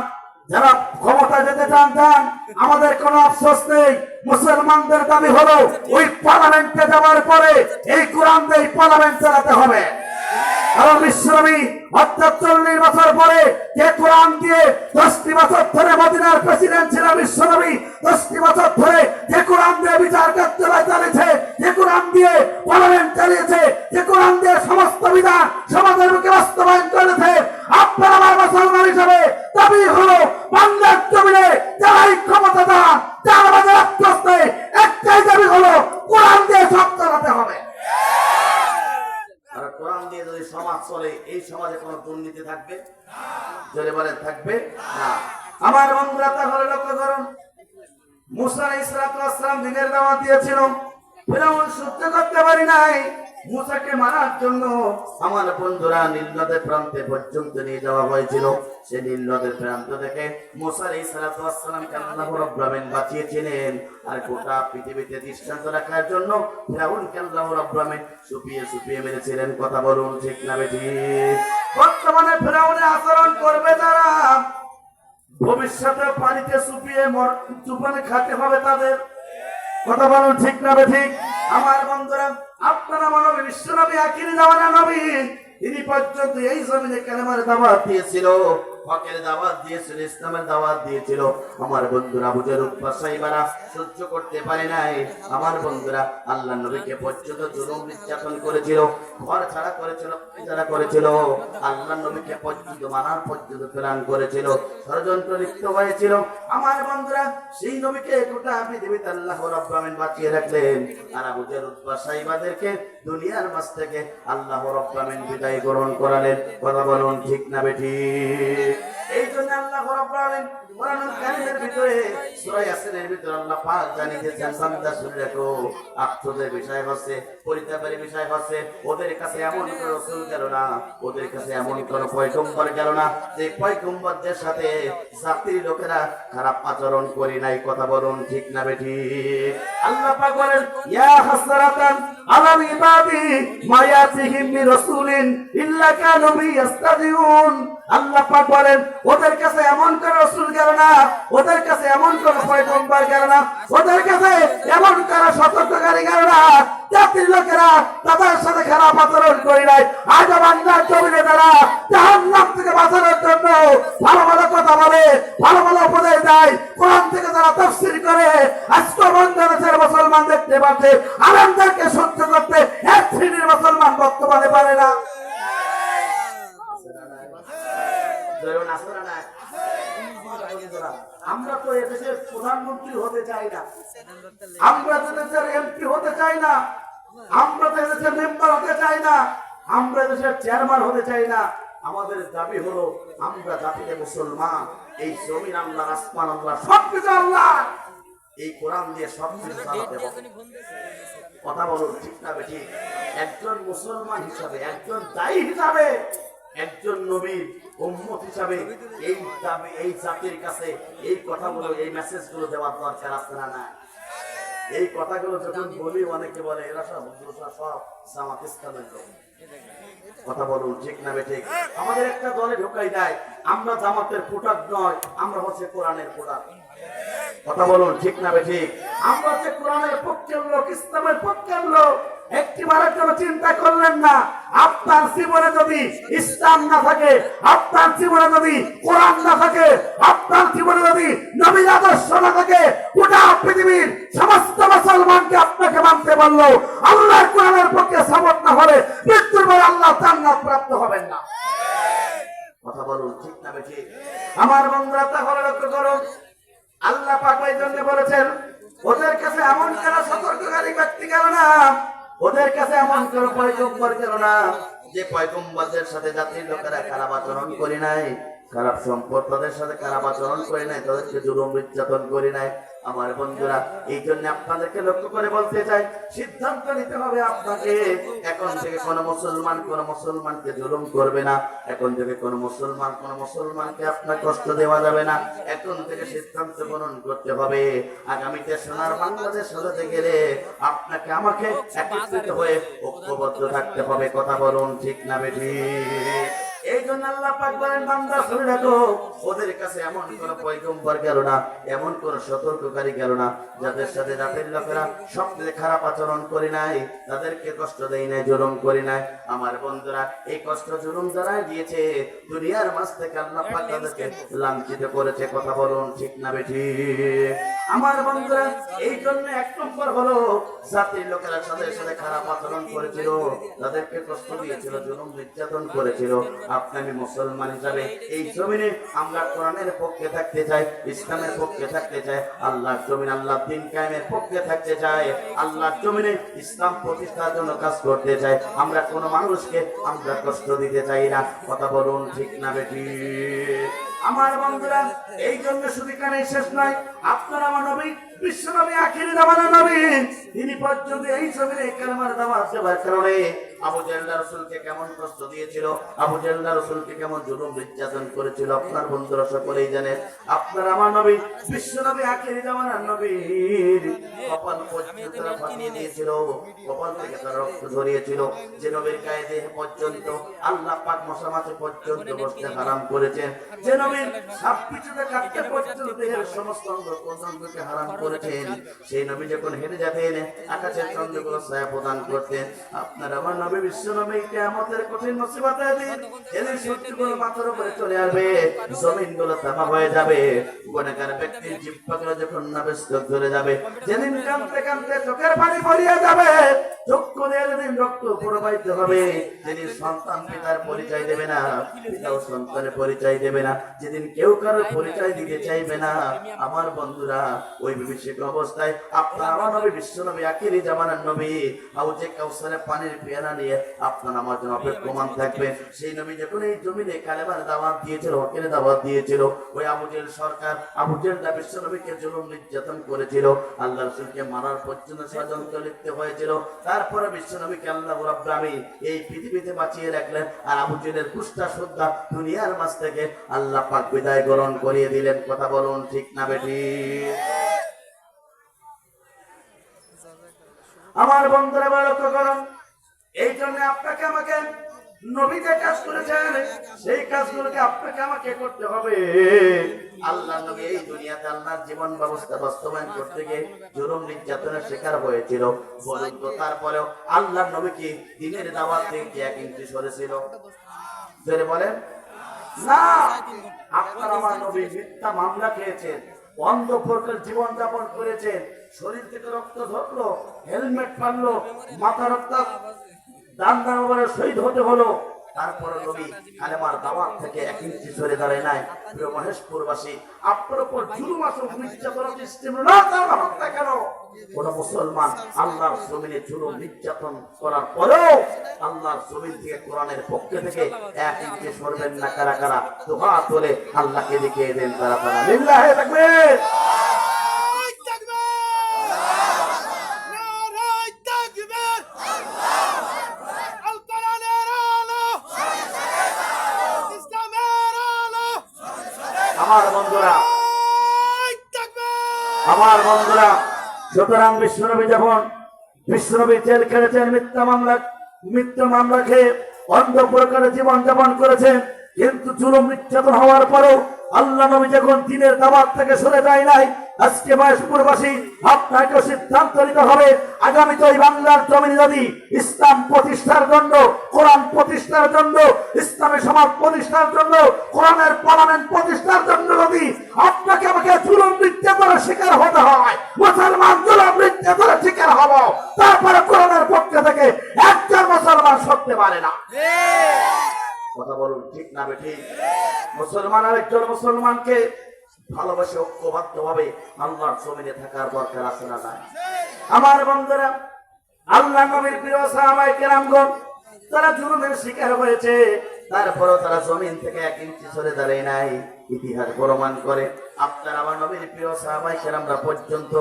যারা ক্ষমতা যেতে চান, আমাদের কোনো আফসোস নেই। মুসলমানদের দাবি হলো ওই পার্লামেন্টে যাওয়ার পরে এই কোরআন দিয়ে পার্লামেন্ট চালাতে হবে। কারণ বিশ্বনবী অর্থাৎ 40 বছর পরে যে কোরআন দিয়ে 10টি বছর ধরে মদিনার প্রেসিডেন্ট ছিলেন বিশ্বনবী, 10টি বছর ধরে যে কোরআন দিয়ে বিচার কার্যালয় চালিয়েছে, যে কোরআন দিয়ে পার্লামেন্ট চালিয়েছে, যে কোরআন দিয়ে সমস্ত বিধান সমাজের মুখে বাস্তবায়ন করেছে, আপনার আমার মুসলমান হিসাবে দাবি হলো বাংলার জমিনে যারাই ক্ষমতা চান, যার মাঝে আত্মস্থ নেই, একটাই দাবি হলো কোরআন দিয়ে সব চালাতে হবে। আর কোরআন দিয়ে যদি সমাজ চলে, এই সমাজে কোনো দুর্নীতি থাকবে? জোরে বলেন, থাকবে না। আমার বন্ধুরা তাহলে লক্ষ্য করুন, মুসা আলাইহিস সালাম দিনের দাওয়াত দিয়েছিল, ফিরআউন সহ্য করতে পারি নাই, মুসাকে মারার জন্য আমার বন্ধুরা নীল নদের প্রান্তে পর্যন্ত নিয়ে যাওয়া হয়েছিল। সে নীল নদের প্রান্ত থেকে মুসা আলাইহিস সালামকে আল্লাহ রাব্বুল আলামিন বাঁচিয়েছিলেন। আর গোটা পৃথিবীতে দৃষ্টান্ত রাখার জন্য ফিরআউনকে আল্লাহ রাব্বুল আলামিন সুপিয়ে সুপিয়ে মেরেছিলেন। কথা বলুন ঠিক না বেঠিক? বর্তমানে ফিরআউনের আচরণ করবে যারা, ভবিষ্যতে পানিতে সুপিয়ে চুপানে খাতে হবে তাদের। কথা বলুন ঠিক না বেঠিক? আমার বন্ধুরা, আপনারা মানবে বিশ্বনবী আখিরি জামানার নবী, তিনি পর্যন্ত এই জমিনে কালেমার দাওয়াত দিয়েছিল, হকের দাওয়াত দিয়েছিল, ইসলামের দাওয়াত দিয়েছিল। আমার বন্ধুরা আবু জাহল উতবা সাইবারা সহ্য করতে পারে নাই। আমার বন্ধুরা আল্লাহর নবীকে পর্যন্ত জুলুম নির্যাতন করেছিল, ঘর ছাড়া করেছিল, যারা করেছিল আল্লাহর নবীকে পর্যন্ত মানার পর্যন্ত প্ল্যান করেছিল, ষড়যন্ত্র লিপ্ত হয়েছিল। আমার বন্ধুরা সেই নবীকে গোটা পৃথিবীতে আল্লাহ রাব্বুল আলামিন বাঁচিয়ে রাখলেন। আর আবু জাহল উতবা সাইবাদেরকে দুনিয়ার মাঝ থেকে আল্লাহ রাব্বুল আলামিন বিদায় গ্রহণ করালেন। কথা বলুন ঠিক না বেঠিক? এই জন্য আল্লাহ রাব্বুল আলামিন কোরআনুল কারীমের ভিতরে সূরা ইয়াসিনের ভিতরে আল্লাহ পাক জানিয়ে দিয়েছেন, বান্দা শুনে রাখো, আফসোসের বিষয় হচ্ছে, পরিতাপের বিষয় হচ্ছে, ওদের কাছে এমন কোন রাসূল গেল না, ওদের কাছে এমন কোন পয়গম্বর গেল না যে পয়গম্বরদের সাথে জাতির লোকেরা খারাপ আচরণ করে নাই। কথা বলুন ঠিক না বেঠিক? আল্লাহ পাক বলেন, ইয়া হাসরাতান আলাল ইবাদি মা ইয়াতিহিম মির রাসূলিন ইল্লা কানু বিয়াস্তাদিউন। আল্লাহ পাক বলেন, ওদের কাছে এমন কোন রাসূল গেল না, ওদের কাছে এমন কোন পয়গম্বর গেল না, ওদের কাছে এমন কোন সতর্ককারী গেল না, জাতির লোকেরা তাদের সাথে খারাপ আচরণ করে নাই। আজ বাংলার জমিনে তারা জাহান্নাম থেকে বাঁচানোর জন্য ভালো ভালো কথা বলে, ভালো ভালো উপদেশ দেয়, কোরআন থেকে তারা তাফসীর করে। আজকে বাংলাদেশের মুসলমান দেখতে পাচ্ছে আলেমদেরকে সহ্য করতে এক শ্রেণীর মুসলমান বর্তমানে পারে না। আমরা তো এদেশের প্রধানমন্ত্রী হতে চাই না, আমরা তো দেশের এমপি হতে চাই না, আমরা তো দেশের মেম্বার হতে চাই না, আমরা দেশের চেয়ারম্যান হতে চাই না। আমাদের দাবি হলো আমরা জাতিতে মুসলমান, এই জমিন আল্লাহ, আসমান আল্লাহ, সবকিছু আল্লাহ, এই কোরআন দিয়ে সবকিছু চালাতে হবে। কথা বলুন ঠিক না বেঠিক? একজন মুসলমান হিসাবে, একজন দায়ী হিসাবে, একজন নবীর উম্মত হিসাবে এই দাবি, এই জাতির কাছে এই কথাগুলো, এই মেসেজগুলো দেওয়ার দরকার আছে না? না, এই কথাগুলো যখন বলি অনেকে বলে এরা সব জামাত ইসলামের লোক। কথা বলুন ঠিক না বেঠিক? আমাদের একটা দলে ঢোকাই দেয় আমরা জামাতের প্রোডাক্ট নয়, আমরা হচ্ছে কোরআনের প্রোডাক্ট। কথা বলুন ঠিক না বেঠিক? আমরা হচ্ছে কোরআনের পক্ষের লোক, ইসলামের পক্ষের লোক। একটিবারের জন্য চিন্তা করলেন না, আপনার জীবনে যদি ইসলাম না থাকে, আপনার জীবনে যদি কোরআন না থাকে, আপনার জীবনে যদি নবীর আদর্শ না থাকে, গোটা পৃথিবীর সমস্ত মুসলমানকে আপনাকে মানতে পারলো আল্লাহর কোরআনের পক্ষে সাপোর্ট না হলে মৃত্যুর পরে আল্লাহ জান্নাত প্রাপ্ত হবেন না। কথা বলুন ঠিক না বেঠিক? আমার বন্ধুরা তাহলে লক্ষ্য করুন, আল্লাহ পাক এই জন্য বলেছেন, ওদের কাছে এমন কোন সতর্ককারী ব্যক্তি গেল না, ওদের কাছে এমন কোন পয়গম্বর গেল না যে পয়গম্বরদের সাথে জাতির লোকেরা খারাপ আচরণ করে নাই, খারাপ সম্পদ তাদের সাথে খারাপ আচরণ করে নাই, তাদেরকে জুলুম নির্যাতন করে নাই। আমার বন্ধুরা এই জন্য আপনাদেরকে লক্ষ্য করে বলতে চাই, সিদ্ধান্ত নিতে হবে আপনাকে। এখন থেকে কোন মুসলমানকে জুলুম করবে না, এখন থেকে কোন মুসলমানকে আপনার কষ্ট দেওয়া যাবে না। এখন থেকে সিদ্ধান্ত গ্রহণ করতে হবে। আগামীতে সোনার বাংলাদেশ সাজাতে গেলে আপনাকে আমাকে একত্রিত হয়ে ঐক্যবদ্ধ থাকতে হবে। কথা বলুন ঠিক না বেঠিক? এই জন্য আল্লাহ পাক বলেন, বান্দা শুনে রাখো, ওদের কাছে এমন কোন পয়গম্বর গেল না, এমন কোন সতর্ককারী গেল না যাদের সাথে জাতির লোকেরা সবচেয়ে খারাপ আচরণ করে নাই, তাদেরকে কষ্ট দেয় নাই, জুলুম করে নাই। আমার বন্ধুরা এই কষ্ট জুলুম যারা দিয়েছে দুনিয়ার মাঝ থেকে আল্লাহ পাক তাদেরকে লাঞ্ছিত করেছে। কথা বলুন ঠিক না বেঠিক? আমার বন্ধুরা এই জন্য এক নম্বর হলো জাতির লোকেরা তাদের সাথে খারাপ আচরণ করেছিল, তাদেরকে কষ্ট দিয়েছিল, জুলুম নির্যাতন করেছিল। আপনি মুসলমান হিসাবে এই জমিনে আমরা কোরআনের পক্ষে থাকতে চাই, ইসলামের পক্ষে থাকতে চাই, আল্লাহর জমিন, আল্লাহর দ্বীন কায়েমের পক্ষে থাকতে চাই, আল্লাহর জমিনে ইসলাম প্রতিষ্ঠার জন্য কাজ করতে চাই। আমরা কোনো মানুষকে আমরা কষ্ট দিতে চাই না। কথা বলুন ঠিক না বেঠিক? আমার বন্ধুরা, এই জন্য শুধু এখানে শেষ নয়, আপনার আমার নবী বিশ্ব নবী আখিরি জামানার নবী, তিনি পর্যন্ত এই জমিনে কালেমার দাওয়াত দেওয়ার কারণে আবু জাহল রাসূলকে কেমন কষ্ট দিয়েছিল, আবু জাহল রাসূলকে কেমন জুলুম নির্যাতন করেছিল, আপনার বন্ধুরা সকলেই জানেন। আপনার আমার নবী বিশ্ব নবী আখিরি জামানার নবীর কপাল পর্যন্ত তারা ফাটিয়ে দিয়েছিল, কপাল থেকে তারা রক্ত ঝরিয়েছিল। যে নবীর গায়ে দেহ পর্যন্ত আল্লাহ পাক মশা মাছি পর্যন্ত বসতে হারাম করেছেন, যে নবীর সাপ পিছুতে কাটতে পর্যন্ত দেহের সমস্ত অঙ্গ প্রত্যঙ্গকে হারাম করেছেন, সেই নবী যখন হেঁটে যেতেন আকাশের চন্দ্রগুলো ছায়া প্রদান করতেন। আপনার আমার নবী বিশ্ব নবী কিয়ামতের কঠিন মুসিবতের দিন এদের সূর্যগুলো মাথার উপরে চলে আসবে, জমিনগুলো তামা হয়ে যাবে, গুনাহগার ব্যক্তির জিহ্বাগুলো যখন নাবেষ্ট ধরে যাবে, যেদিন কাঁদতে কাঁদতে চোখের পানি পড়িয়ে যাবে, চক্ষু দিয়ে যেদিন রক্ত প্রবাহিত হবে, যেদিন সন্তান পিতার পরিচয় দেবে না, পিতাও সন্তানের পরিচয় দেবে না, যেদিন কেউ কারোর পরিচয় দিতে চাইবে না, আমার বন্ধুরা ওই বিভীষিক অবস্থায় আপনার আমার নবী বিশ্ব নবী আখিরি জামানার নবী হাউজে কাউসারের পানির পেয়ালা নিয়ে আপনার আমার জন্য অপেক্ষমান থাকবেন। সেই নবী যখন এই জমিনে কালেমার দাওয়াত দিয়েছিল, হকের দাওয়াত দিয়েছিল, ওই আবু জেহেল সরকার আবু জেহেলটা বিশ্ব নবীকে জুলুম নির্যাতন করেছিল, আল্লাহ রাসূলকে মারার পর্যন্ত ষড়যন্ত্র লিপ্ত হয়েছিল। তারপরে বিশ্ব নবীকে আল্লাহ রাব্বুল আলামিন এই পৃথিবীতে বাঁচিয়ে রাখলেন, আর আবু জেহেলের কুষ্টা সুদ্ধা দুনিয়ার মাঝ থেকে আল্লাহ পাক বিদায় গ্রহণ করিয়ে দিলেন। কথা বলুন ঠিক না বেঠিক? আমার বন্ধুরা লক্ষ্য করুন, এই জন্য আপনাকে আমাকে নবী যে কাজ করেছেন সেই কাজগুলোকে আপনাকে আমাকে করতে হবে। আল্লাহ নবী এই দুনিয়াতে আল্লাহর জীবন ব্যবস্থা বাস্তবায়ন করতে গিয়ে জুলুম নির্যাতনের শিকার হয়েছিল, বলুন তো তারপরেও আল্লাহ নবী কি দিনের দাওয়াত থেকে এক ইঞ্চি সরেছিল? ধরে বলেন না। আপনার আমার নবী মিথ্যা মামলা খেয়েছেন, অন্ধ প্রকার জীবন যাপন করেছেন, শরীর থেকে রক্ত ঝরলো, হেলমেট পারলো, মাথা রক্ত দান শহীদ হতে হলো, তারপরে নবী কালেমার দাওয়াত থেকে এক ইঞ্চি সরে দাঁড়ায় নাই। প্রিয় মহেশপুরবাসী, আপনার উপর জুলুম আসুক, নির্যাতন সিস্টেম না কেন, কোন মুসলমান আল্লাহর জমিনে জুলুম নির্যাতন করার পরেও আল্লাহর জমিন থেকে কোরআনের পক্ষে থেকে এক ইঞ্চি সরবেন না? কারা কারা দোয়া তোলে আল্লাহকে দেখিয়ে দেন তারা তারা লিল্লাহে তাকবীর। আমার বন্ধুরা সুতরাং বিশ্বনবী যখন বিশ্বনবী জেল খেটেছেন, মিথ্যা মামলা খেয়ে অন্ধ প্রকারে জীবন যাপন করেছেন, কিন্তু জুলুম নির্যাতন হওয়ার পরেও আল্লাহ নবী যখন দিনের দাওয়াত থেকে সরে যায় নাই, আজকে মহেশপুরবাসী আপনাকে সিদ্ধান্ত নিতে হবে, আগামীতে ওই বাংলার জমিনে যদি ইসলাম প্রতিষ্ঠার জন্য, কোরআন প্রতিষ্ঠার জন্য, ইসলামী সমাজ প্রতিষ্ঠার জন্য, কোরআনের পার্লামেন্ট প্রতিষ্ঠার জন্য যদি আপনাকে আমাকে জুলুম নির্যাতনের শিকার হতে হয়, মুসলমান জুলুম নির্যাতনের শিকার হব, তারপরে কোরআনের পক্ষ থেকে একজন মুসলমান সরতে পারে না। কথা বলুন ঠিক না বেঠিক? মুসলমান আরেকজন মুসলমানকে ভালোবাসে ঐক্যবদ্ধ ভাবে আল্লাহর জমিনে থাকার দরকার আছে না নাই? আমার বন্ধুরা, আল্লাহ নবীর প্রিয় সাহাবায়ে কেরামগণ তারা জুলুমের শিকার হয়েছে, তারপরও তারা জমিন থেকে এক ইঞ্চি সরে দাঁড়ায় নাই। ইতিহাস প্রমাণ করে আপনার আমার নবীর প্রিয় সাহাবায়ে কেরামরা পর্যন্ত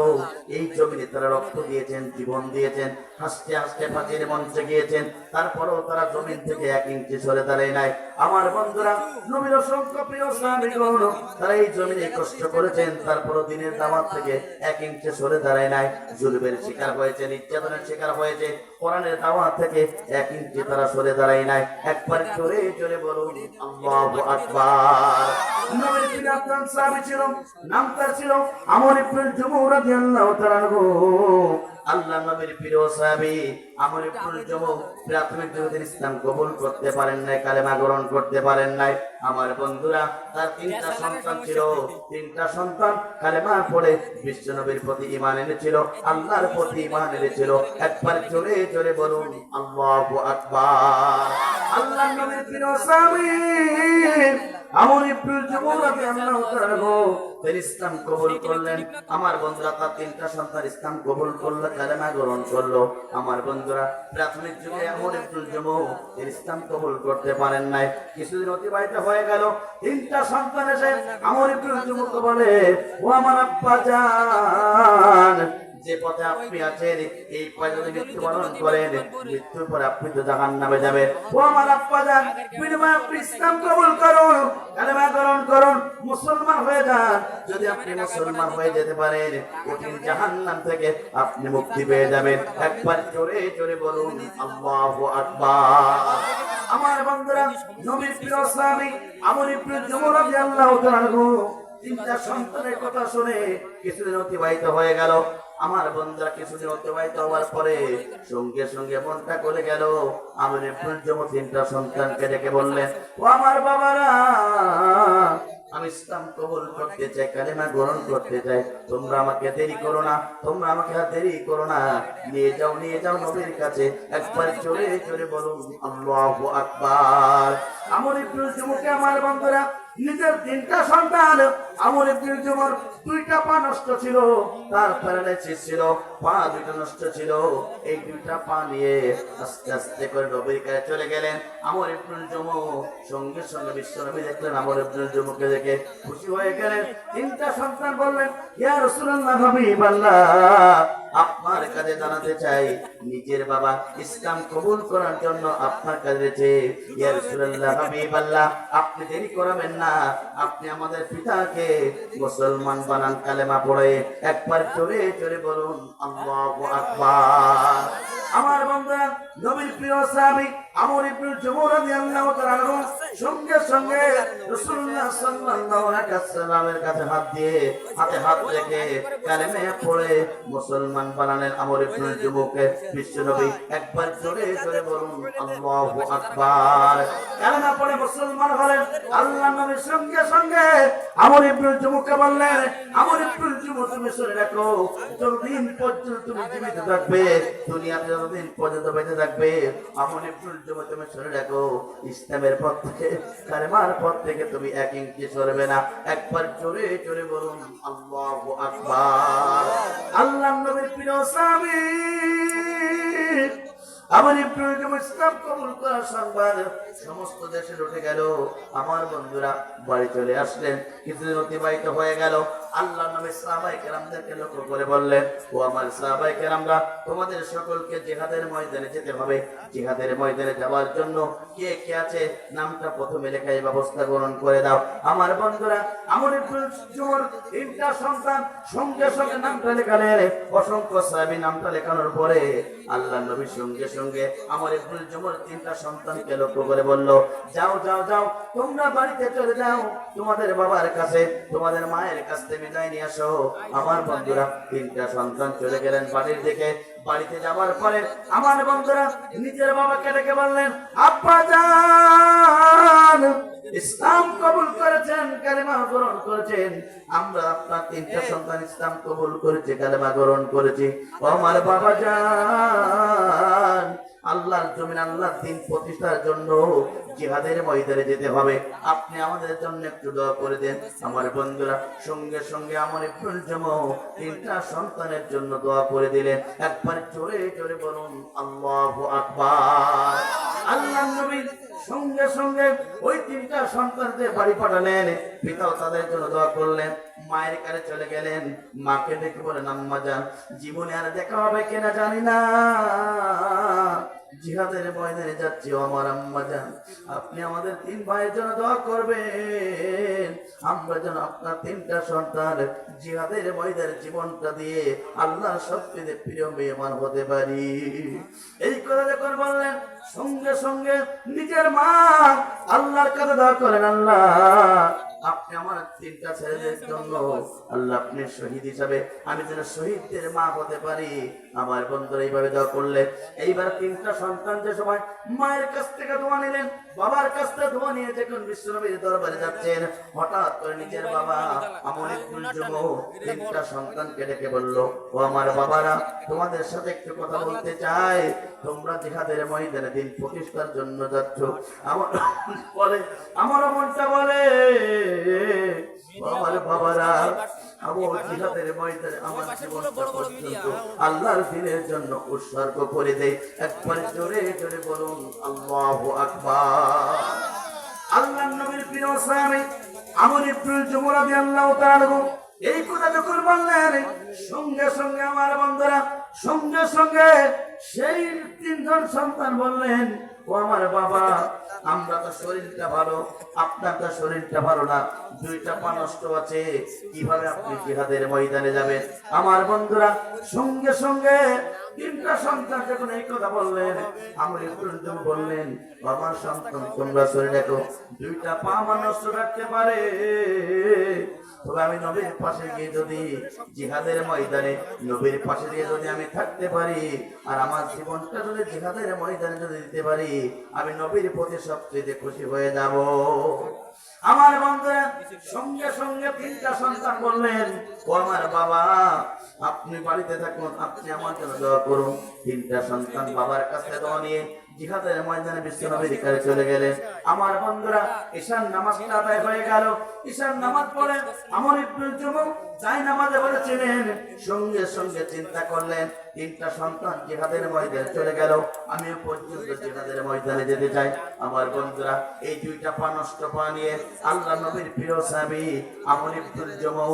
এই জমিনে তারা রক্ত দিয়েছেন, জীবন দিয়েছেন, হাসতে হাসতে ফাঁসির মঞ্চে গিয়েছেন, তারপরেও তারা জমিন থেকে এক ইঞ্চি সরে দাঁড়ায় নাই। আমার বন্ধুরা, নবীর অসংখ্য প্রিয় সাহাবীগণ তারা এই জমিনে কষ্ট করেছেন, তারপরও দিনের দাওয়াত থেকে এক ইঞ্চি সরে দাঁড়ায় নাই। জুলুমের শিকার হয়েছে, নির্যাতনের শিকার হয়েছে, কোরআনের দাওয়াত থেকে এক ইঞ্চি তারা সরে দাঁড়ায় নাই। একবার জোরে জোরে বলুন আল্লাহু আকবার। নবীর প্রিয় প্রাণ সাহাবী ছিল, নাম তার ছিল আমর ইবনে জুমু রাদিয়াল্লাহু তাআলা আনহু। আল্লাহ নবীর প্রিয় সাহাবী আমর ইবনে জুমু প্রাথমিক যুগে ইসলাম কবুল করতে পারেন নাই, কালেমা গ্রহণ করতে পারেন নাই। আমার বন্ধুরা, তার তিনটা সন্তান ছিল, তিনটা সন্তান কালেমা পড়ে বিশ্ব নবীর প্রতি ঈমান এনেছিল, আল্লাহর প্রতি ঈমান এনেছিল। একবার জোরে জোরে বলুন আল্লাহু আকবার। আল্লাহ নবীর প্রিয় সাহাবী আমর ইবনে জুমুহ রাদিয়াল্লাহু তাআলা তিনি ইসলাম কবুল করলেন। আমার বন্ধুরা তার তিনটা সন্তান ইসলাম কবুল করলো, কালেমা গ্রহণ করলো। আমার বন্ধুরা প্রাথমিক যুগে আমর ইবনে জুমুহ তিনি ইসলাম কবুল করতে পারেন নাই। কিছুদিন অতিবাহিত হয়ে গেল, তিনটা সন্তান এসে আমর ইবনে জুমুহকে বলে, ও আমার আব্বা জান, যে পথে আপনি আছেন এই পথে যদি মৃত্যুবরণ করেন, মৃত্যুর পরে আপনি তো জাহান্নামে যাবেন। ও আমার আব্বা জান, বিনিময়ে আপনি ইসলাম কবুল করুন, কালেমা গ্রহণ করুন, মুসলমান হয়ে যান। যদি আপনি মুসলমান হয়ে যেতে পারেন, কঠিন জাহান্নাম থেকে আপনি মুক্তি পেয়ে যাবেন। একবার জোরে জোরে বলুন আল্লাহু আকবার। আমার বন্ধুরা, নবীর প্রিয় সাহাবী আমর ইবনে জুমুহ রাদিয়াল্লাহু তাআলা তিনটা সন্তানের কথা শুনে কিছুদিন অতিবাহিত হয়ে গেল। আমার বন্ধুরা কিছুদিন অতিবাহিত হওয়ার পরে সঙ্গে সঙ্গে মনটা করে গেল। আমর ইবনে জুমুহ তিনটা সন্তানকে ডেকে বললেন, ও আমার বাবারা, আমি ইসলাম কবুল করতে চাই, কালেমা গ্রহণ করতে চাই। তোমরা আমাকে দেরি করো না, তোমরা আমাকে আর দেরি করো না, নিয়ে যাও নবীর কাছে। একবার জোরে জোরে বলুন আল্লাহু আকবার। আমর ইবনে জুমুহকে আমার বন্ধুরা নিজের তিনটা সন্তান, আমর ইবনে জুমুহর দুইটা পা নষ্ট ছিল, তার প্যারালাইসিস ছিল, পা দুইটা নষ্ট ছিল। এই দুইটা পা নিয়ে আস্তে আস্তে করে নবীর কাছে চলে গেলেন। আমর ইবনে জুমুহ সঙ্গে সঙ্গে বিশ্বনবী দেখলেন আমর ইবনে জুমুহকে দেখে খুশি হয়ে গেলেন। তিনটা সন্তান বললেন, ইয়া রাসূলুল্লাহ, হাবিবাল্লাহ, আপনার কাছে জানাতে চাই, নিজের বাবা ইসলাম কবুল করার জন্য আপনার কাছে, ইয়া রাসূলুল্লাহ, হাবিবাল্লাহ, আপনি দেরি করাবেন না, আপনি আমাদের পিতাকে মুসলমান বানান, কালেমা পড়ে। একবার জোরে জোরে বলুন আল্লাহু আকবার। আমার বন্ধুরা, নবীর প্রিয় সাহাবী আমর ইবনে জুমুহ রাদিয়াল্লাহু তাআলা সঙ্গে সঙ্গে রাসূলুল্লাহ সাল্লাল্লাহু আলাইহি ওয়াসাল্লামের কাছে হাত দিয়ে, হাতে হাত রেখে কালেমা পড়ে মুসলমান বানালেন আমর ইবনে জুমুহকে। বিশ্বনবী একবার জোরে জোরে বলুন আল্লাহু আকবার। কালেমা পড়ে মুসলমান হলেন। আল্লাহর নবীর সঙ্গে সঙ্গে আমর ইবনে জুমুহকে বললেন, আমর ইবনে জুমুহ, তুমি শুনে রাখো, যতদিন পর্যন্ত তুমি জীবিত থাকবে, দুনিয়াতে যতদিন পর্যন্ত বেঁচে থাকবে, আমর ইবনে জুমুহ, তুমি শুনে রাখো, ইসলামের পথ থেকে, কালেমার পথ থেকে তুমি এক ইঞ্চি সরবে না। একবার জোরে জোরে বলুন আল্লাহু আকবার। আল্লাহর নবীর প্রিয় সাহাবী আমর ইবনে জুমুহ ইসলাম কবুল করার সংবাদ সমস্ত দেশে উঠে গেল। আমার বন্ধুরা বাড়ি চলে আসলেন। কিছুদিন অতিবাহিত হয়ে গেল। আল্লাহ নবী সাহাবায়ে কেরামদেরকে লক্ষ্য করে বললেন, ও আমার সাহাবায়ে কেরামরা, তোমাদের সকলকে জিহাদের ময়দানে যেতে হবে। জিহাদের ময়দানে যাওয়ার জন্য কে কে আছে নামটা প্রথমে লেখার ব্যবস্থা গ্রহণ করে দাও। আমার বন্ধুরা, আমর ইবনে জুমুহর তিনটা সন্তান সঙ্গে সঙ্গে নামটা লেখালেন। অসংখ্য সাহাবী নামটা লেখানোর পরে আল্লাহ নবী সঙ্গে সঙ্গে আমর ইবনে জুমুহর তিনটা সন্তানকে লক্ষ্য করে বলল, যাও যাও যাও, তোমরা বাড়িতে চলে যাও, তোমাদের বাবার কাছে, তোমাদের মায়ের কাছ থেকে বিদায় নিয়ে আসো। আমার বন্ধুরা তিনটা সন্তান চলে গেলেন বাড়ির দিকে। বাড়িতে যাওয়ার পরে আমার বন্ধুরা নিজের বাবাকে ডেকে বললেন, আব্বা জান, ইসলাম কবুল করেছেন, কালেমা গ্রহণ করেছেন, আমরা আপনার তিনটা সন্তান ইসলাম কবুল করেছি, কালেমা গ্রহণ করেছি। ও আমার বাবা জান, আল্লাহর জমিন, আল্লাহর দ্বীন প্রতিষ্ঠার জন্য জিহাদের ময়দানে যেতে হবে, আপনি আমাদের জন্য একটু দোয়া করে দেন। আমার বন্ধুরা সঙ্গে সঙ্গে আমর ইবনে জুমুহ তিনটা সন্তানের জন্য দোয়া করে দিলেন। একবার জোরে জোরে বলুন আল্লাহু আকবার। আল্লাহর নবী সঙ্গে সঙ্গে ওই তিনটা সন্তানদের বাড়ি পাঠালেন। পিতাও তাদের জন্য দোয়া করলেন। মায়ের কাছে চলে গেলেন। মাকে ডেকে বলেন, আম্মা জান, জীবনে আর দেখা হবে কিনা জানি না, জিহাদের ময়দানে যাচ্ছি, আমার আম্মা জান, আপনি আমাদের তিন ভাইয়ের জন্য দোয়া করবেন, আমরা যেন আপনার তিনটা সন্তান জিহাদের ময়দানে জীবনটা দিয়ে আল্লাহর সবচেয়ে প্রিয় মেহমান হতে পারি। এই কথা যখন বললেন, সঙ্গে সঙ্গে নিজের মা আল্লাহর কাছে দোয়া করেন, আল্লাহ আপনি আমার তিনটা ছেলেদের জন্য আল্লাহ আপনি শহীদ হিসাবে আমি যেন শহীদদের মা হতে পারি। আমার বন্ধুরা এইভাবে দোয়া করলে এইবার তিনটা সন্তান যে সময় মায়ের কাছ থেকে দোয়া নিলেন, বাবার কাছ থেকে দোয়া নিয়ে যখন বিশ্বনবীর দরবারে যাচ্ছেন, হঠাৎ করে নিজের বাবা আমর ইবনুল জুমু তিনটা সন্তানকে ডেকে বলল, ও আমার বাবারা, তোমাদের সাথে একটু কথা বলতে চাই। তোমরা জিহাদের ময়দানে দিন প্রতিষ্ঠার জন্য যাচ্ছ। আমার বলে, আমার মনটা বলে, আমার বাবারা, আমার জিহাদের ময়দানে আমার জীবনটা পর্যন্ত আল্লাহর দ্বীনের জন্য উৎসর্গ করে দেই। একবার জোরে জোরে বলুন আল্লাহু আকবার। আল্লাহর নবীর প্রিয় সাহাবী আমর ইবনুল জুমু রাদিয়াল্লাহু তাআলা এই কথা যখন বললেন, সঙ্গে সঙ্গে আমার বন্ধুরা সঙ্গে সঙ্গে সেই তিনজন সন্তান বললেন, ও আমার বাবা, আমরা তো শরীরটা ভালো, আপনার তো শরীরটা ভালো না, দুইটা পা নষ্ট আছে, কিভাবে আপনি জিহাদের ময়দানে যাবেন? আমার বন্ধুরা সঙ্গে সঙ্গে তিনটা সন্তান যখন এই কথা বললেন, আমর ইবনুল জুমু বললেন, আমার সন্তান তোমরা শরীর দেখো, দুইটা পা নষ্ট রাখতে পারে, তবে আমি নবীর পাশে গিয়ে যদি জিহাদের ময়দানে নবীর পাশে দিয়ে যদি আমি থাকতে পারি, আর আমার জীবনটা যদি জিহাদের ময়দানে যদি দিতে পারি, আমি নবীর প্রতি সবচেয়ে খুশি হয়ে যাব। আমার বন্ধুরা সঙ্গে সঙ্গে তিনটা সন্তান বললেন, ও আমার বাবা, আপনি বাড়িতে থাকুন, আপনি আমার জন্য দোয়া করুন। তিনটা সন্তান বাবার কাছে দোয়া নিয়ে জিহাদের ময়দানে বিশ্বনবীর কাছে চলে গেলেন। আমার বন্ধুরা ঈশার নামাজটা আদায় হয়ে গেল। ঈশার নামাজ পড়ে আমর ইবনুল জুমু যাই নামাজে বলেছিলেন, সঙ্গে সঙ্গে চিন্তা করলেন, তিনটা সন্তান জিহাদের ময়দানে চলে গেল, আমিও পর্যন্ত জিহাদের ময়দানে যেতে চাই। আমার বন্ধুরা এই দুইটা পা নষ্ট পা নিয়ে আল্লাহ নবীর প্রিয় সাহাবী আমর ইবনুল জুমু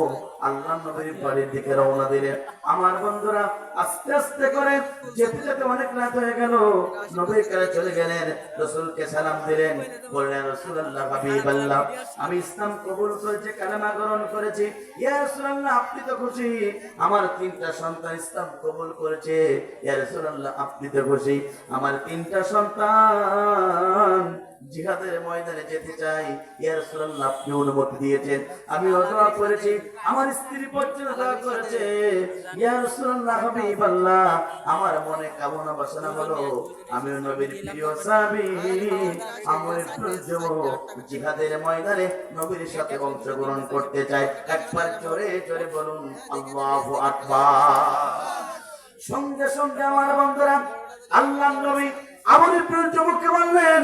আল্লাহ নবীর বাড়ির দিকে রওনা দিলেন। আমার বন্ধুরা আস্তে আস্তে করে যেতে যেতে অনেক রাত হয়ে গেল, নবীর কাছে চলে গেলেন, রাসূলকে সালাম দিলেন, বললেন, রাসূলুল্লাহ, হাবিবাল্লাহ, আমি ইসলাম কবুল করেছি, কালেমা গ্রহণ করেছি। ইয়া রাসূলুল্লাহ, আপনি তো খুশি? আমার তিনটা সন্তান ইসলাম কবুল করেছে। ইয়া রাসূলুল্লাহ, আপনি তো খুশি? আমার তিনটা সন্তান জিহাদের ময়দানে যেতে চাই। ইয়া রাসূলুল্লাহ, আপনি অনুমতি দিয়েছেন, আমি দোয়া করেছি, আমার স্ত্রী পর্যন্ত দোয়া করেছে। ইয়া রাসূলুল্লাহ, হাবিবাল্লাহ, আমার মনে কামনা বাসনা হলো আমি নবীর প্রিয় সাহাবী আমর ইবনুল জুমু জিহাদের ময়দানে নবীর সাথে অংশগ্রহণ করতে চাই। একবার জোরে জোরে বলুন আল্লাহু আকবার। সঙ্গে সঙ্গে আমার বন্ধুরা আল্লাহর নবী আমর ইবনুল জুমুকে বললেন,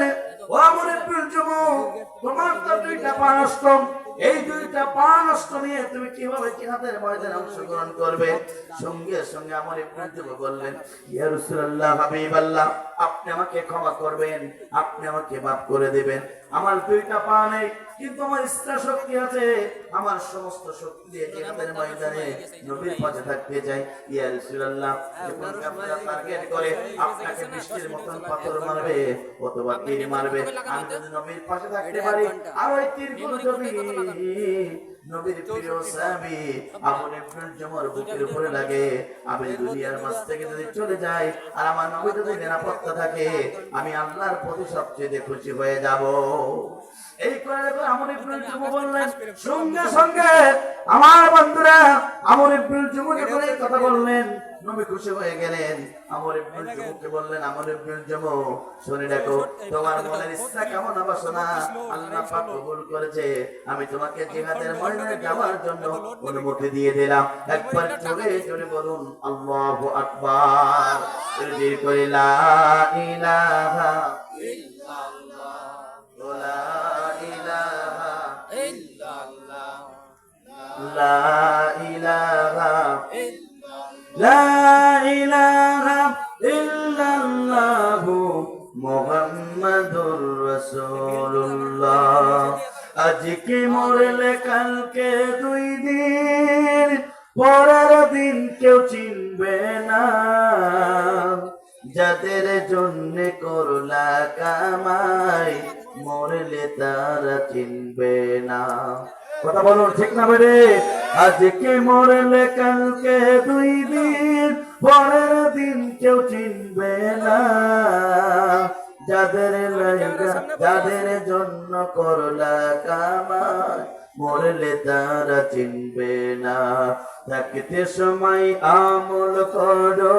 ও আমর ইবনুল জুমু, তোমার তো দুইটা পা নষ্ট, এই দুইটা পা নষ্ট নিয়ে তুমি কিভাবে জিহাদের ময়দানে অংশগ্রহণ করবে? সঙ্গে সঙ্গে আমর ইবনুল জুমু বললেন, ইয়া রাসূলুল্লাহ, হাবিবাল্লাহ, আপনি আমাকে ক্ষমা করবেন, আপনি আমাকে মাফ করে দিবেন। আমার দুইটা পা নেই, কিন্তু আমার ইচ্ছা শক্তি আছে, আমার সমস্ত শক্তি দিয়ে জিহাদের ময়দানে নবীর পাশে থাকতে চাই। ইয়া রাসূলুল্লাহ, যখন কাফেররা টার্গেট করে আপনাকে বৃষ্টির মতন পাথর মারবে অথবা তীর মারবে, আমি যদি নবীর পাশে থাকতে পারি, আর ওই তীরগুলো যদি নবীর প্রিয় সাহাবী আমর ইবনুল জুমুর বুকের উপরে লাগে, আমি দুনিয়ার মাঝ থেকে যদি চলে যাই আর আমার নবী যদি নিরাপত্তা থাকে, আমি আল্লাহর প্রতি সবচেয়ে খুশি হয়ে যাব। এই করে আমর ইবনুল জুমু বললেন, সঙ্গে সঙ্গে আমার বন্ধুরা আমর ইবনুল জুমু যখন এই কথা বললেন, নবী খুশি হয়ে গেলেন। আমর ইবনুল জুমুকে বললেন, আমর ইবনুল জুমু, শুনে দেখো, তোমার মনের ইচ্ছা কামনা বাসনা আল্লাহ পাক কবুল করেছে, আমি তোমাকে জিহাদের ময়দানে যাওয়ার জন্য অনুমতি দিয়ে দিলাম। একবার জোরে জোরে বলুন আল্লাহু আকবার। জোরে করে লা ইলাহা ইল্লাল্লাহ, লা ইলাহা ইল্লাল্লাহ, লা ইলাহা লা ইলাহা ইল্লাল্লাহু মুহাম্মাদুর রাসূলুল্লাহ। আজকে মরলে কালকে দুই দিন, পরের দিন কেউ চিনবে না, যাদের জন্য করলা কামাই মরলে তারা চিনবে না। কথা বলুন ঠিক না বেরে? আজকে মরলে কালকে দুই দিন, পরের দিন কেউ চিনবে না, যাদের জন্য করলা কামাই মরলে তারা চিনবে না। থাকতে সময় আমল করো,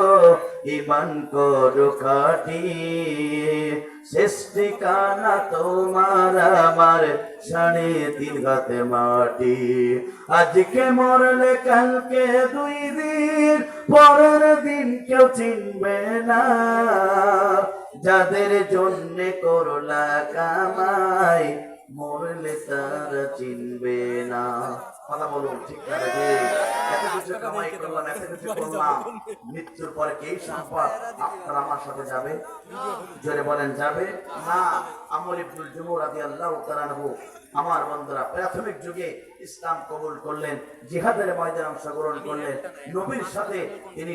ঈমান করো খাঁটি, শেষ ঠিকানা তোমার আমার 3.5 হাতে মাটি। আজকে মরলে কালকে 2 দিন, পরের দিন কেউ চিনবে না। যাদের জন্য করলা কামাই, মরলে তারা চিনবে না। কথা বলুন ঠিক না ঠিক? এত কিছু কামাই করলাম, এত কিছু করলাম, মৃত্যুর পরে কি সম্পদ আপনার আমার সাথে যাবে? জোরে বলেন যাবে না। আমর ইবনুল জুমু রাদিয়াল্লাহু তাআলা আনহু, আমার বন্ধুরা, প্রাথমিক যুগে ইসলাম কবুল করলেন, জিহাদের ময়দানে অংশগ্রহণ করলেন, নবীর সাথে তিনি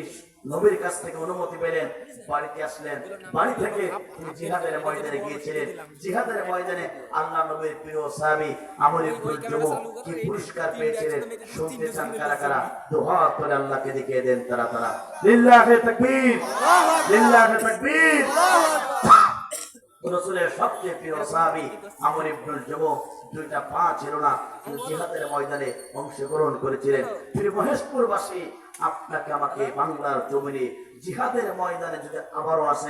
নবীর কাছ থেকে অনুমতি পেলেন, বাড়িতে আসলেন। বাড়ি থেকে তিনি জিহাদের ময়দানে গিয়েছিলেন। জিহাদের ময়দানে আল্লাহ নবীর প্রিয় সাহাবী আমর ইবনুল জুমু কি পুরস্কার পেয়েছিলেন শুনতে চান কারা কারা? দুহাত করে আল্লাহকে দেখিয়ে দেন তারা তারা। লিল্লাহি তাকবীর, লিল্লাহি তাকবীর। রাসূলের সবচেয়ে প্রিয় সাহাবী আমর ইবনুল জুমু 2টা পা ছিল না, কিন্তু জিহাদের ময়দানে অংশগ্রহণ করেছিলেন। প্রিয় মহেশপুরবাসী, আপনাকে আমাকে বাংলার জমিনে জিহাদের ময়দানে যদি আবারও আসে,